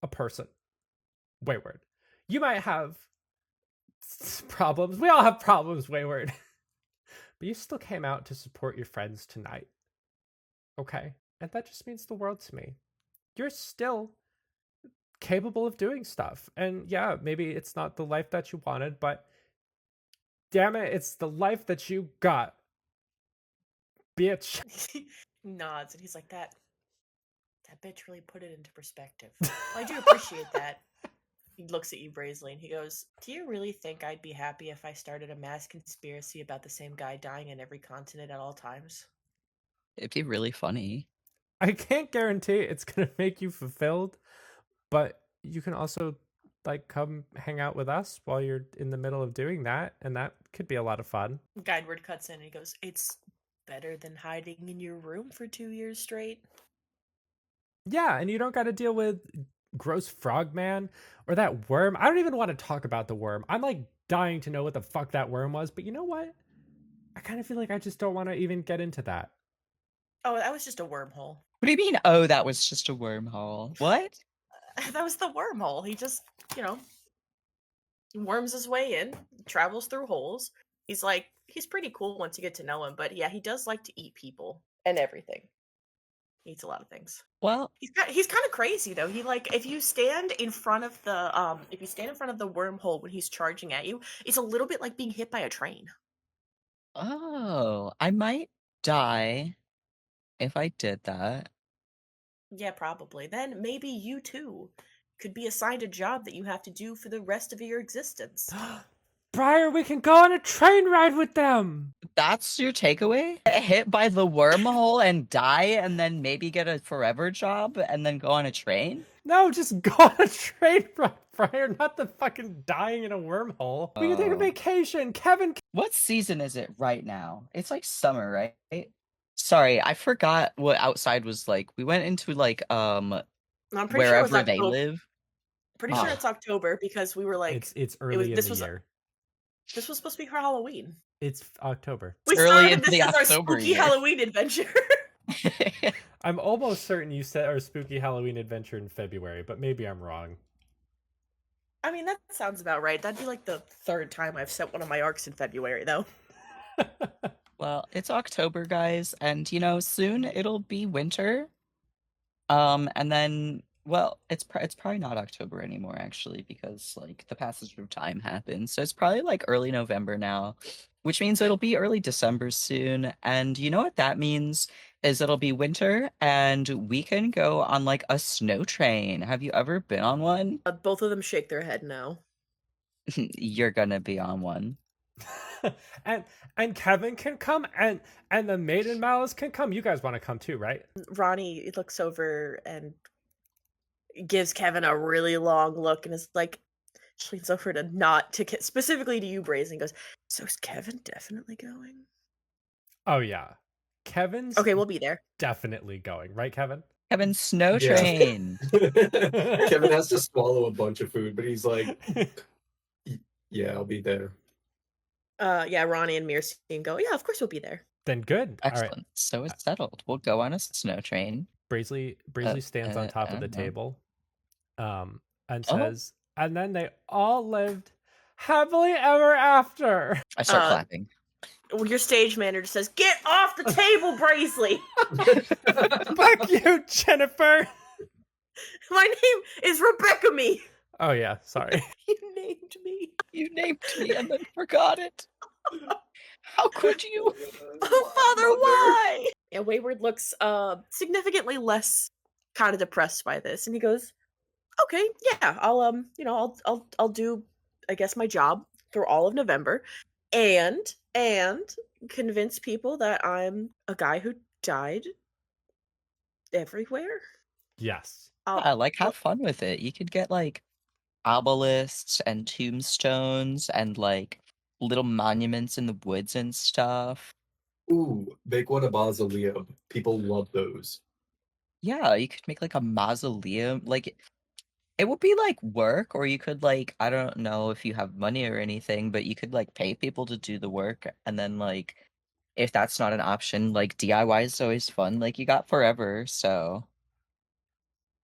a person. Wayward. You might have problems. We all have problems, Wayward. But you still came out to support your friends tonight. Okay? And that just means the world to me. You're still capable of doing stuff. And yeah, maybe it's not the life that you wanted, but damn it, it's the life that you got. Bitch. Nods, and he's like, that bitch really put it into perspective. Well, I do appreciate that. He looks at you, Brazely, and he goes, do you really think I'd be happy if I started a mass conspiracy about the same guy dying in every continent at all times? It'd be really funny. I can't guarantee it's going to make you fulfilled, but you can also like come hang out with us while you're in the middle of doing that, and that could be a lot of fun. Guideward cuts in and he goes, it's better than hiding in your room for 2 years straight. Yeah, and you don't got to deal with gross frogman or that worm. I don't even want to talk about the worm. I'm like dying to know what the fuck that worm was, but you know what? I kind of feel like I just don't want to even get into that. Oh, that was just a wormhole. What do you mean? Oh, that was just a wormhole. What? That was the wormhole. He just, worms his way in, travels through holes. He's pretty cool once you get to know him, but yeah, he does like to eat people and everything. He eats a lot of things. Well, He's kind of crazy though. He if you stand in front of the wormhole when he's charging at you, it's a little bit like being hit by a train. oh, I might die if I did that. Yeah, probably. Then maybe you too could be assigned a job that you have to do for the rest of your existence. Briar, we can go on a train ride with them. That's your takeaway? Get hit by the wormhole and die, and then maybe get a forever job, and then go on a train? No, just go on a train ride, Briar, not the fucking dying in a wormhole. We can take a Oh. vacation. Kevin. What season is it right now? It's like summer, right? Sorry, I forgot what outside was like. We went into like I'm pretty sure it was wherever they October. live. Pretty sure Ah. it's October because we were like, It's early in this the was- year. this was supposed to be for Halloween. It's October. We early started into this the as our October spooky year. Halloween adventure. I'm almost certain you set our spooky Halloween adventure in February, but maybe I'm wrong. I mean, that sounds about right. That'd be like the third time I've set one of my arcs in February, though. Well, it's October, guys, and soon it'll be winter. And then, well, it's probably not October anymore, actually, because like the passage of time happens. So it's probably like early November now, which means it'll be early December soon. And you know what that means is it'll be winter, and we can go on like a snow train. Have you ever been on one? Both of them shake their head no. You're gonna be on one. and Kevin can come, and the Maiden Malice can come. You guys want to come too, right? Ronnie looks over and gives Kevin a really long look and is like, she leans over to not to specifically to you, Brazen, and goes, so is Kevin definitely going? Oh yeah, Kevin's Okay, we'll be there. definitely going, right, Kevin? Kevin, snow Yeah. train. Kevin has to swallow a bunch of food, but he's like, yeah, I'll be there. Yeah, Ronnie and Mirstein go, yeah, of course we'll be there. Then good. All Excellent. right. So it's settled. We'll go on a snow train. Braisley stands on top of the I don't know. table, and Oh. says, and then they all lived Happily ever after. I start Uh, clapping. Your stage manager says, "Get off the table, Braisley! Fuck you, Jennifer. My name is Rebecca Me. Oh yeah, sorry. You named me. You named me and then forgot it. How could you? Oh, Father, why?" Yeah, Wayward looks significantly less kind of depressed by this, and he goes, "Okay, yeah, I'll do, I guess, my job through all of November, and convince people that I'm a guy who died everywhere. Yes. Yeah, like I'll- have fun with it. You could get like obelisks and tombstones and like little monuments in the woods and stuff. Ooh, make one a mausoleum. People love those. Yeah, you could make like a mausoleum. Like it would be like work, or you could like, I don't know if you have money or anything, but you could like pay people to do the work, and then like if that's not an option, like DIY is always fun. Like you got forever, so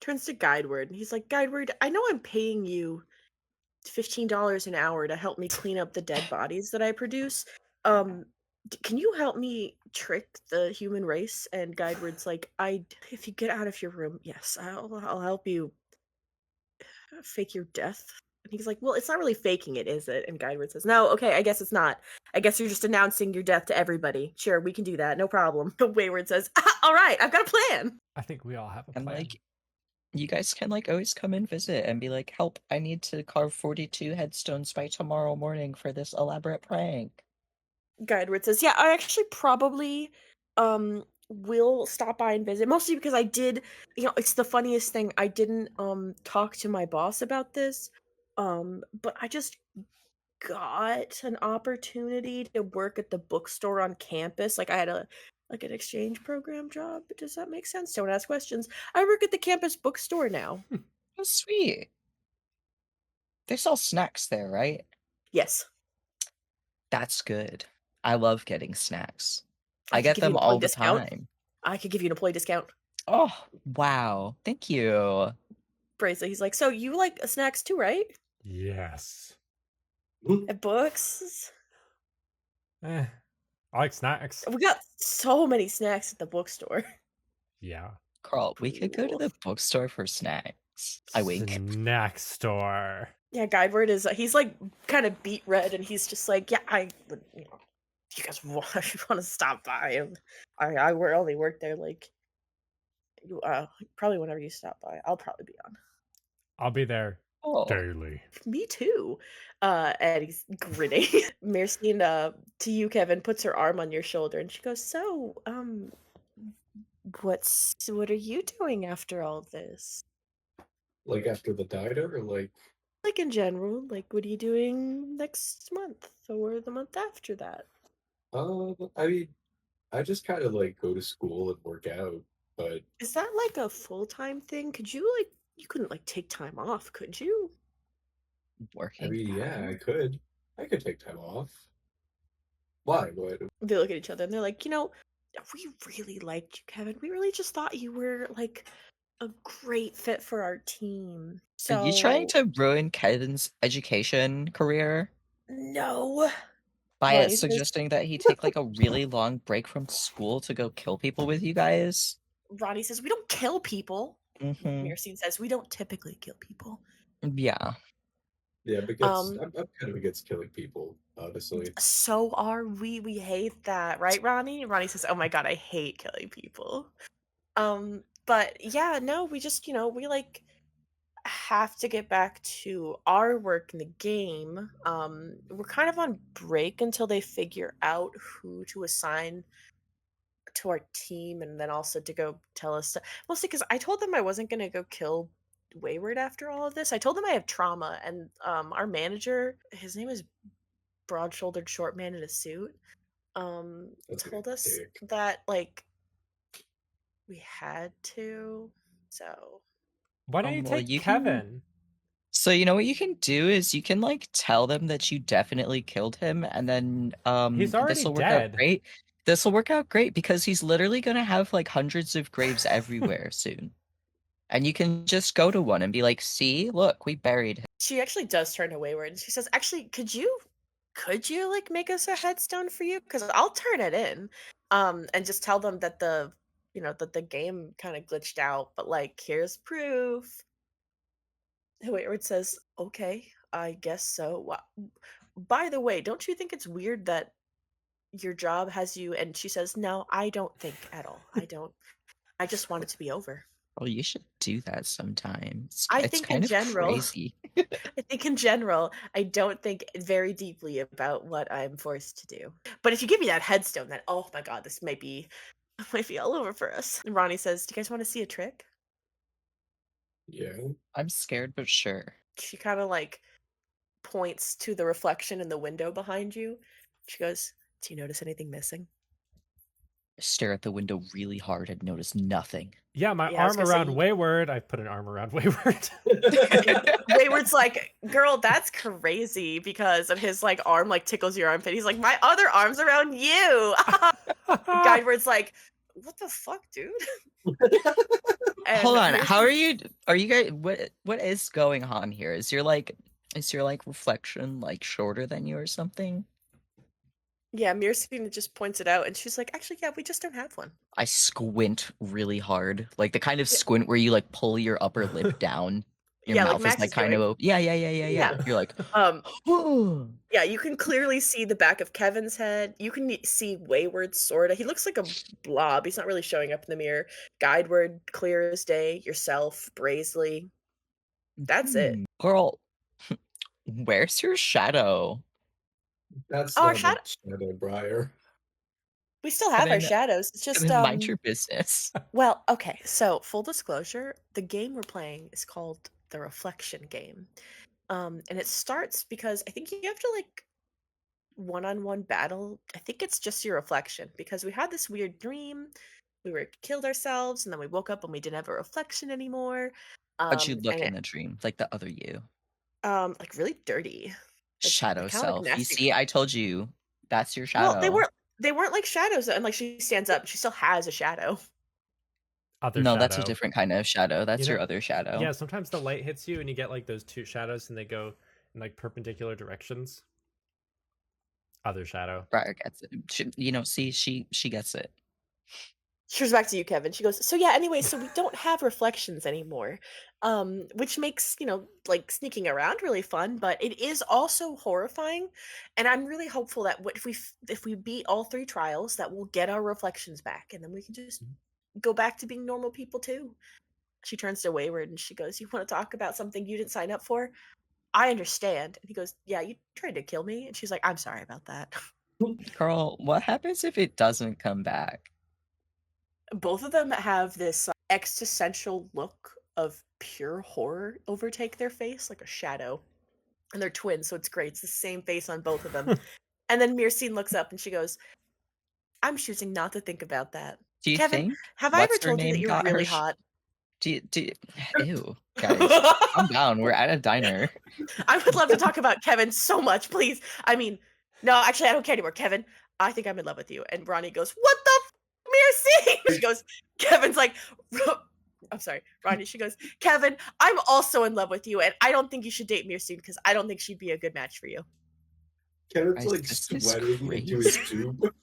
Turns to Guideward, and he's like, "Guideward, I know I'm paying you $15 an hour to help me clean up the dead bodies that I produce. Can you help me trick the human race?" And Guideward's like, if you get out of your room, yes, I'll help you fake your death." And he's like, "Well, it's not really faking it, is it?" And Guideward says, "No, okay, I guess it's not. I guess you're just announcing your death to everybody. Sure, we can do that, no problem." Wayward says, "All right, I've got a plan." I think we all have a and plan. like you guys can like always come and visit and be like, help, I need to carve 42 headstones by tomorrow morning for this elaborate prank. Guideward says, "Yeah, I actually probably will stop by and visit, mostly because I did, it's the funniest thing. I didn't talk to my boss about this, but I just got an opportunity to work at the bookstore on campus. Like I had an exchange program job. Does that make sense? Don't ask questions. I work at the campus bookstore now." Oh, sweet. They sell snacks there, right? Yes. That's good. I love getting snacks. I could get give you an them employee all the discount. time. I could give you an employee discount. Oh, wow. Thank you. Braisley, he's like, "So you like snacks too, right? Yes. And books?" I like snacks. We got so many snacks at the bookstore. Yeah. Carl, we could go to the bookstore for snacks. I wink. Snack store. Yeah, Guideward is he's like kind of beet red, and he's just like, "Yeah, I would, you guys want to stop by, and I only work there like probably whenever you stop by, I'll probably be on." I'll be there Oh, daily. Me too. And he's grinning. Mercine, to you, Kevin, puts her arm on your shoulder, and she goes, "So, what are you doing after all this? Like after the diner, or like Like in general, like what are you doing next month or the month after that?" I mean, I just kind of like go to school and work out, but Is that like a full-time thing? You couldn't like take time off, could you? working. I mean, yeah, out? I could take time off. Why? What? They look at each other and they're like, "We really liked you, Kevin. We really just thought you were like a great fit for our team. Are you trying So to ruin Kevin's education career no." by Ronnie says, suggesting that he take like a really long break from school to go kill people with you guys? Ronnie says, "We don't kill people." Mm-hmm. Mercine says, "We don't typically kill people." Yeah. Yeah, because Um, I'm kind of against killing people, honestly. So are we. We hate that, right, Ronnie? Ronnie says, "Oh my god, I hate killing people." But yeah, no, we just, we like have to get back to our work in the game. We're kind of on break until they figure out who to assign to our team, and then also to go tell us mostly because I told them I wasn't going to go kill Wayward after all of this. I told them I have trauma, and our manager, his name is broad-shouldered short man in a suit, That's a told us dick. that like we had to. So Why don't you Well, take you can- Kevin? So you know what you can do is you can like tell them that you definitely killed him, and then He's already this will work dead. out great. This will work out great because he's literally gonna have like hundreds of graves everywhere soon. And you can just go to one and be like, "See, look, we buried him." She actually does turn to Wayward and she says, "Actually, could you like make us a headstone for you? Because I'll turn it in." And just tell them that the game kind of glitched out, but like here's proof. Wayward says, "Okay, I guess so. By the way, don't you think it's weird that your job has you?" And she says, "No, I don't think at all. I don't. I just want it to be over." Well, you should do that sometimes. I It's think in kind of general, crazy. I think in general, I don't think very deeply about what I'm forced to do. But if you give me that headstone, then oh my god, this might be might be all over for us. And Ronnie says, "Do you guys want to see a trick?" Yeah. I'm scared, but sure. She kind of like points to the reflection in the window behind you. She goes, "Do you notice anything missing?" I stare at the window really hard and notice nothing. Yeah, my Yeah, I was arm gonna say, around Wayward. I put an arm around Wayward. Wayward's like, "Girl, that's crazy," because and his like arm like tickles your armpit. He's like, "My other arm's around you." Guideward's like, "What the fuck, dude?" And Hold on, how Mercy- are you guys what is going on here? Is your like reflection like shorter than you or something? Yeah, Mircina just points it out, and she's like, "Actually, yeah, we just don't have one." I squint really hard. Like the kind of Yeah. squint where you like pull your upper lip down. Your Yeah, like mouth Max is like is kind of doing. open. Yeah. Yeah. You're like, Um, "Oh." yeah, you can clearly see the back of Kevin's head. You can see Wayward sorta. He looks like a blob. He's not really showing up in the mirror. Guideward, clear as day. Yourself, Brazely. That's it. Girl, where's your shadow? That's Oh, our not shadow. much Shadow Briar. We still have our Kevin, shadows. It's just Kevin, mind your business. Well, okay. So, full disclosure, the game we're playing is called the Reflection game. And it starts because I think you have to like one-on-one battle. I think it's just your reflection because we had this weird dream. We were killed ourselves, and then we woke up and we didn't have a reflection anymore. How'd you look And in the dream? Like the other you? like really dirty, Shadow kind of like self. You nasty. see, I told you. That's your Well, shadow. they weren't like shadows, and like she stands up, and she still has a shadow. Other No, shadow. that's a different kind of shadow. That's You your know- other shadow. Yeah, sometimes the light hits you and you get like those two shadows and they go in like perpendicular directions. Other shadow. Briar gets it. See, she gets it. She goes back to you, Kevin. She goes, "So yeah, anyway, so we don't have reflections anymore." Which makes, like sneaking around really fun, but it is also horrifying. And I'm really hopeful that if we beat all 3 trials, that we'll get our reflections back and then we can just go back to being normal people too. She turns to Wayward and she goes, "You want to talk about something you didn't sign up for? I understand." And he goes, "Yeah, you tried to kill me." And she's like, "I'm sorry about that." Girl, what happens if it doesn't come back? Both of them have this existential look of pure horror overtake their face, like a shadow. And they're twins, so it's great. It's the same face on both of them. And then Mircine looks up and she goes, "I'm choosing not to think about that." Do you Kevin, think have I ever what's her told you that name you're got really her? hot? Ew, guys, calm down. We're at a diner. I would love to talk about Kevin so much, please. I mean, no, actually, I don't care anymore. Kevin, I think I'm in love with you. And Ronnie goes, "What the Mircine?" She goes, Kevin's like, I'm sorry, Ronnie. She goes, "Kevin, I'm also in love with you, and I don't think you should date Mircine because I don't think she'd be a good match for you." Kevin's Guys, like this is sweating into his crazy. tube.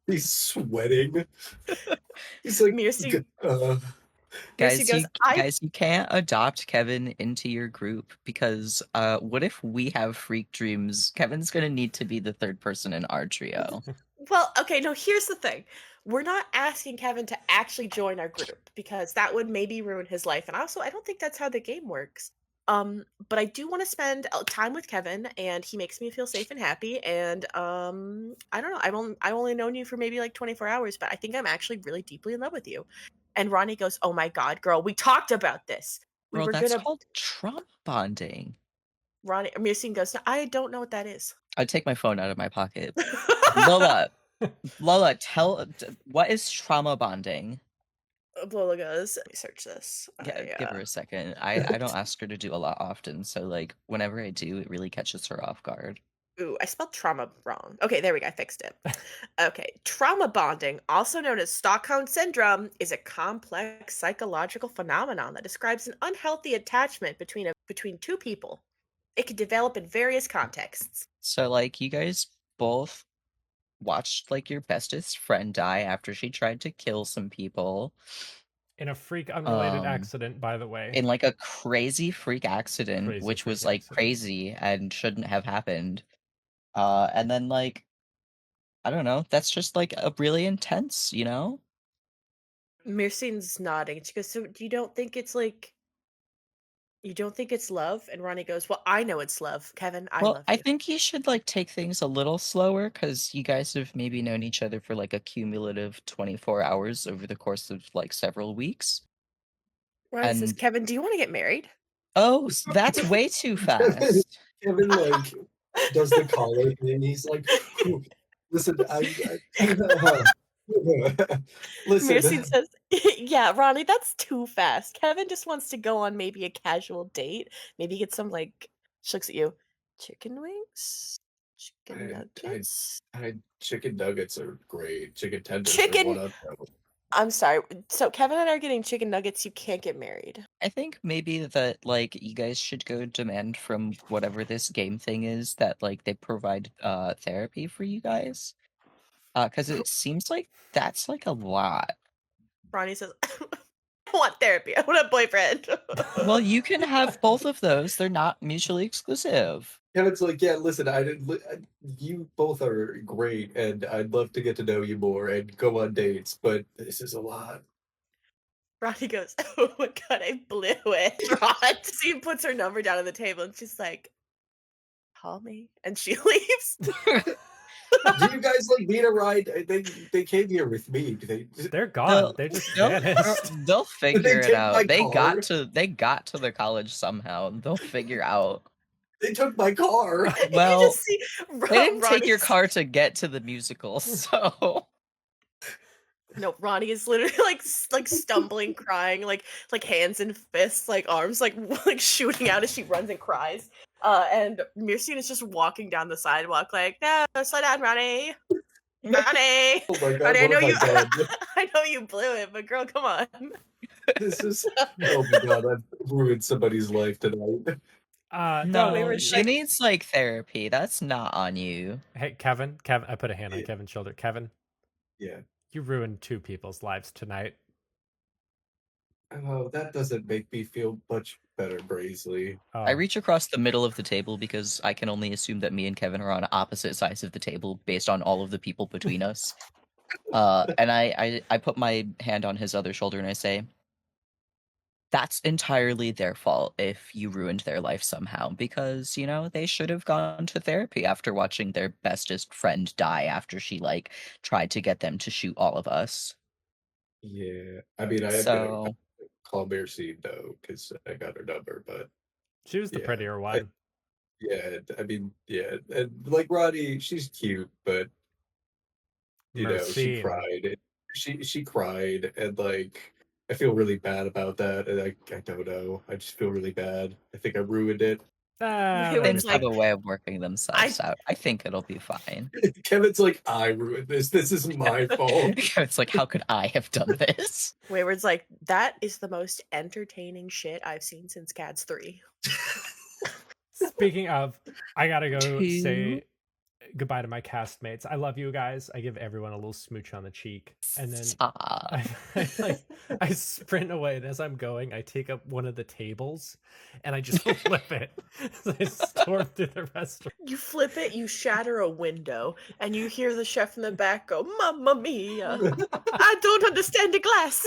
He's sweating. He's like, Mircine Guys, goes, you can't adopt Kevin into your group because what if we have freak dreams? Kevin's gonna need to be the third person in our trio. Well, okay, no, here's the thing. We're not asking Kevin to actually join our group because that would maybe ruin his life. And also, I don't think that's how the game works. But I do want to spend time with Kevin, and he makes me feel safe and happy. And I don't know. I've only known you for maybe like 24 hours, but I think I'm actually really deeply in love with you. And Ronnie goes, "Oh my God, girl, we talked about this. We Girl, were that's gonna." called trauma bonding. Mircine goes, "No, I don't know what that is." I take my phone out of my pocket. Lola, what is trauma bonding? Lola goes, "Let me search this." Give her a second. I don't ask her to do a lot often, so like whenever I do, it really catches her off guard. Ooh, I spelled trauma wrong. Okay, there we go. I fixed it. Okay. Trauma bonding, also known as Stockholm Syndrome, is a complex psychological phenomenon that describes an unhealthy attachment between a between two people. It could develop in various contexts. So like you guys both watched like your bestest friend die after she tried to kill some people In a freak unrelated um accident, by the way. in like a crazy freak accident, Crazy which freak was like accident. crazy and shouldn't have happened. And then like I don't know, that's just like a really intense, you know? Myrcine's nodding. She goes, "So you don't think it's like you don't think it's love?" And Ronnie goes, "Well, I know it's love. Kevin, I Well, love I you." think you should like take things a little slower because you guys have maybe known each other for like a cumulative 24 hours over the course of like several weeks. Ronnie says, And "Kevin, do you want to get married?" oh, that's way too fast. Kevin like does the collar thing. He's like, listen, Myrcene listen. says, "Yeah, Ronnie, that's too fast. Kevin just wants to go on maybe a casual date. Maybe get some like." She looks at you. Chicken wings, chicken nuggets, Chicken nuggets are great. Chicken tenders are chicken. one up. I'm sorry. So Kevin and I are getting chicken nuggets. You can't get married. I think maybe that like you guys should go demand from whatever this game thing is that like they provide therapy for you guys. Because it seems like that's like a lot. Ronnie says, "I want therapy. I want a boyfriend." Well, you can have both of those. They're not mutually exclusive. Kevin's like, yeah, listen, you both are great, and I'd love to get to know you more and go on dates, but this is a lot. Ronnie goes, "Oh my god, I blew it." Ron, she puts her number down on the table and she's like, "Call me," and she leaves. Do you guys like need a ride? They came here with me. They're gone. They just vanished. They'll figure it take out. my They car? got to the college somehow. They'll figure out. They took my car. You Well, just see they didn't take your Ronnie's- car to get to the musical, so No, Ronnie is literally like stumbling, crying, like hands and fists, like arms like like shooting out as she runs and cries. And Myrcene is just walking down the sidewalk, like, "No, slow down, Ronnie, Ronnie, Oh my god, Ronnie. I what know have you, I done? I know you blew it, but girl, come on." This is oh my god, I've ruined somebody's life tonight. no, we were she like- needs like therapy. That's not on you. Hey, Kevin, I put a hand on Yeah. Kevin's shoulder. Kevin, Yeah. you ruined two people's lives tonight. Oh, that doesn't make me feel much better, Braisley. Oh, I reach across the middle of the table because I can only assume that me and Kevin are on opposite sides of the table based on all of the people between us. And I put my hand on his other shoulder and I say, that's entirely their fault if you ruined their life somehow, because, you know, they should have gone to therapy after watching their bestest friend die after she, like, tried to get them to shoot all of us. Yeah. I mean, I am gonna So, call Mercy though, because I got her number, but she was the yeah, prettier one. yeah, I mean, yeah, and like Roddy, she's cute, but you know, she Mercine. cried. She cried, and like I feel really bad about that, and I don't know. I just feel really bad. I think I ruined it. Ah, It was things that'd be have like- a way of working themselves out. I think it'll be fine. Kevin's like, I ruined this. This is my fault. It's like, how could I have done this? Wayward's like, "That is the most entertaining shit I've seen since Cats 3." Speaking of, I gotta go Two. say goodbye to my castmates. I love you guys. I give everyone a little smooch on the cheek, and then Stop. I sprint away, and as I'm going, I take up one of the tables, and I just flip it. So I storm through the restaurant. You flip it, you shatter a window, and you hear the chef in the back go, "Mamma mia! I don't understand the glass."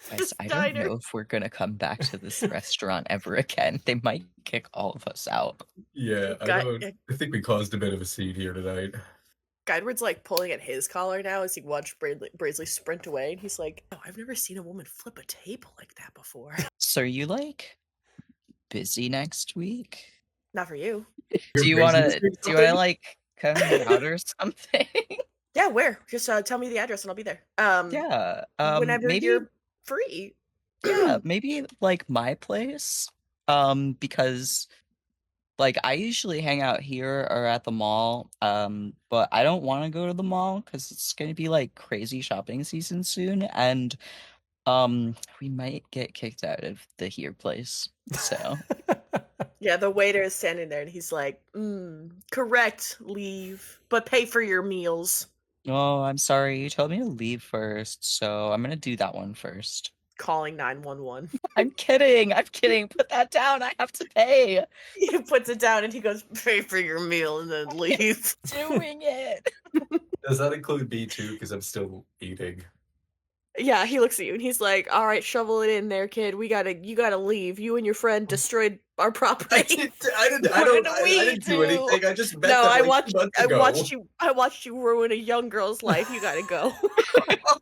Guys, I Diner. don't know if we're gonna come back to this restaurant ever again. They might kick all of us out. Yeah, I think we caused a bit of a scene here tonight. Guideward's like pulling at his collar now as he watched Braisley sprint away, and he's like, "Oh, I've never seen a woman flip a table like that before." So are you like busy next week? Not for you. Do you wanna like come hang out or something? Yeah, where? Just tell me the address and I'll be there. Yeah. Whenever maybe you're free. yeah, maybe like my place. Because like I usually hang out here or at the mall. But I don't want to go to the mall because it's gonna be like crazy shopping season soon, and We might get kicked out of the here place. So Yeah, the waiter is standing there and he's like, correct, leave, but pay for your meals. oh, I'm sorry. You told me to leave first, so I'm gonna do that one first. Calling 911. I'm kidding. I'm kidding. Put that down. I have to pay. He puts it down and he goes, pay for your meal and then leave. Doing it. Does that include B2? Because I'm still eating. Yeah, he looks at you and he's like, all right, shovel it in there, kid. You gotta leave. You and your friend destroyed our I property. didn't do anything. I just met No, them I like watched 2 months I ago. watched you ruin a young girl's life. You gotta go.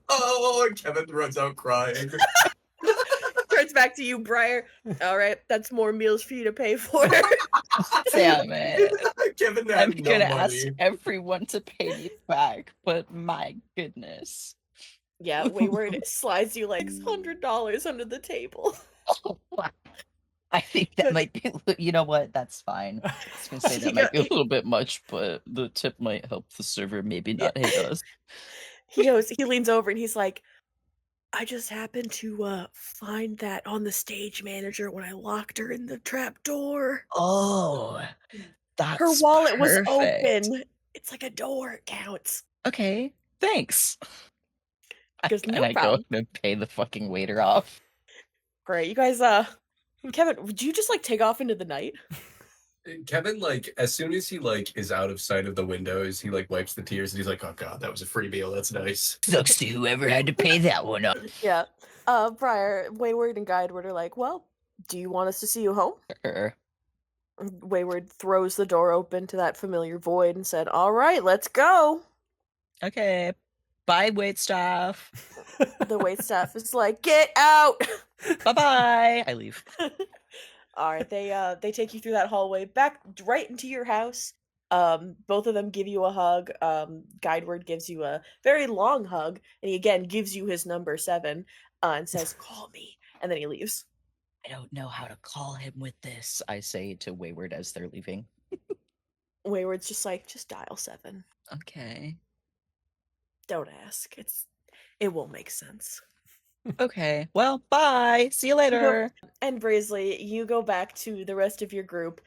Oh, Kevin runs out crying. Turns back to you, Briar. All right, that's more meals for you to pay for. Damn it. Kevin had I'm no gonna ask money. everyone to pay me back, but my goodness. Yeah, Wayward slides you like $100 under the table. I think that might be. You know what? That's fine. I was gonna say that might be a little bit much, but the tip might help the server maybe not hate us. He leans over and he's like, I just happened to find that on the stage manager when I locked her in the trap door. Oh, that's Her wallet was perfect. open. It's like a door. It counts. Okay, thanks. Because And no I go problem. and pay the fucking waiter off. Great. You guys, Kevin, would you just like take off into the night? Kevin, like, as soon as he like is out of sight of the windows, he like wipes the tears and he's like, "Oh God, that was a free meal. That's nice." Sucks to whoever had to pay that one up. Yeah. Briar, Wayward, and Guideward are like, well, do you want us to see you home? Sure. Wayward throws the door open to that familiar void and said, all right, let's go. Okay. Bye, waitstaff. The waitstaff is like, get out. Bye-bye. I leave. All right, they take you through that hallway back right into your house. Both of them give you a hug. Guideward gives you a very long hug, and he again gives you his number 7, and says, "Call me," and then he leaves. I don't know how to call him with this, I say to Wayward as they're leaving. Wayward's just like, just dial 7. Okay. Don't ask. It won't make sense. Okay. Well, bye. See you later. And Braisley, you go back to the rest of your group,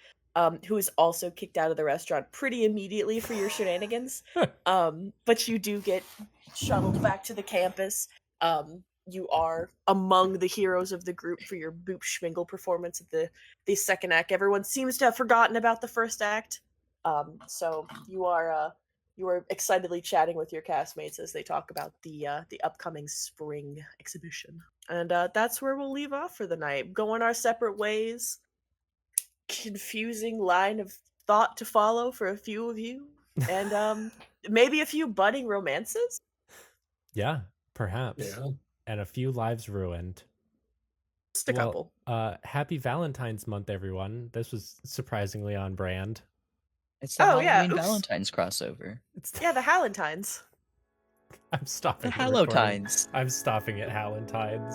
who is also kicked out of the restaurant pretty immediately for your shenanigans. But you do get shuttled back to the campus. You are among the heroes of the group for your Boop Schmingle performance at the second act. Everyone seems to have forgotten about the first act. So you are excitedly chatting with your castmates as they talk about the upcoming spring exhibition. And that's where we'll leave off for the night. Going our separate ways. Confusing line of thought to follow for a few of you. And maybe a few budding romances? Yeah, perhaps. Yeah. And a few lives ruined. Just a couple. Happy Valentine's month, everyone. This was surprisingly on brand. It's the Oh, yeah, Halloween oops. Valentine's crossover. It's Yeah, the Hallentines. I'm stopping The the recording. Hallowtines. I'm stopping at Hallentine's.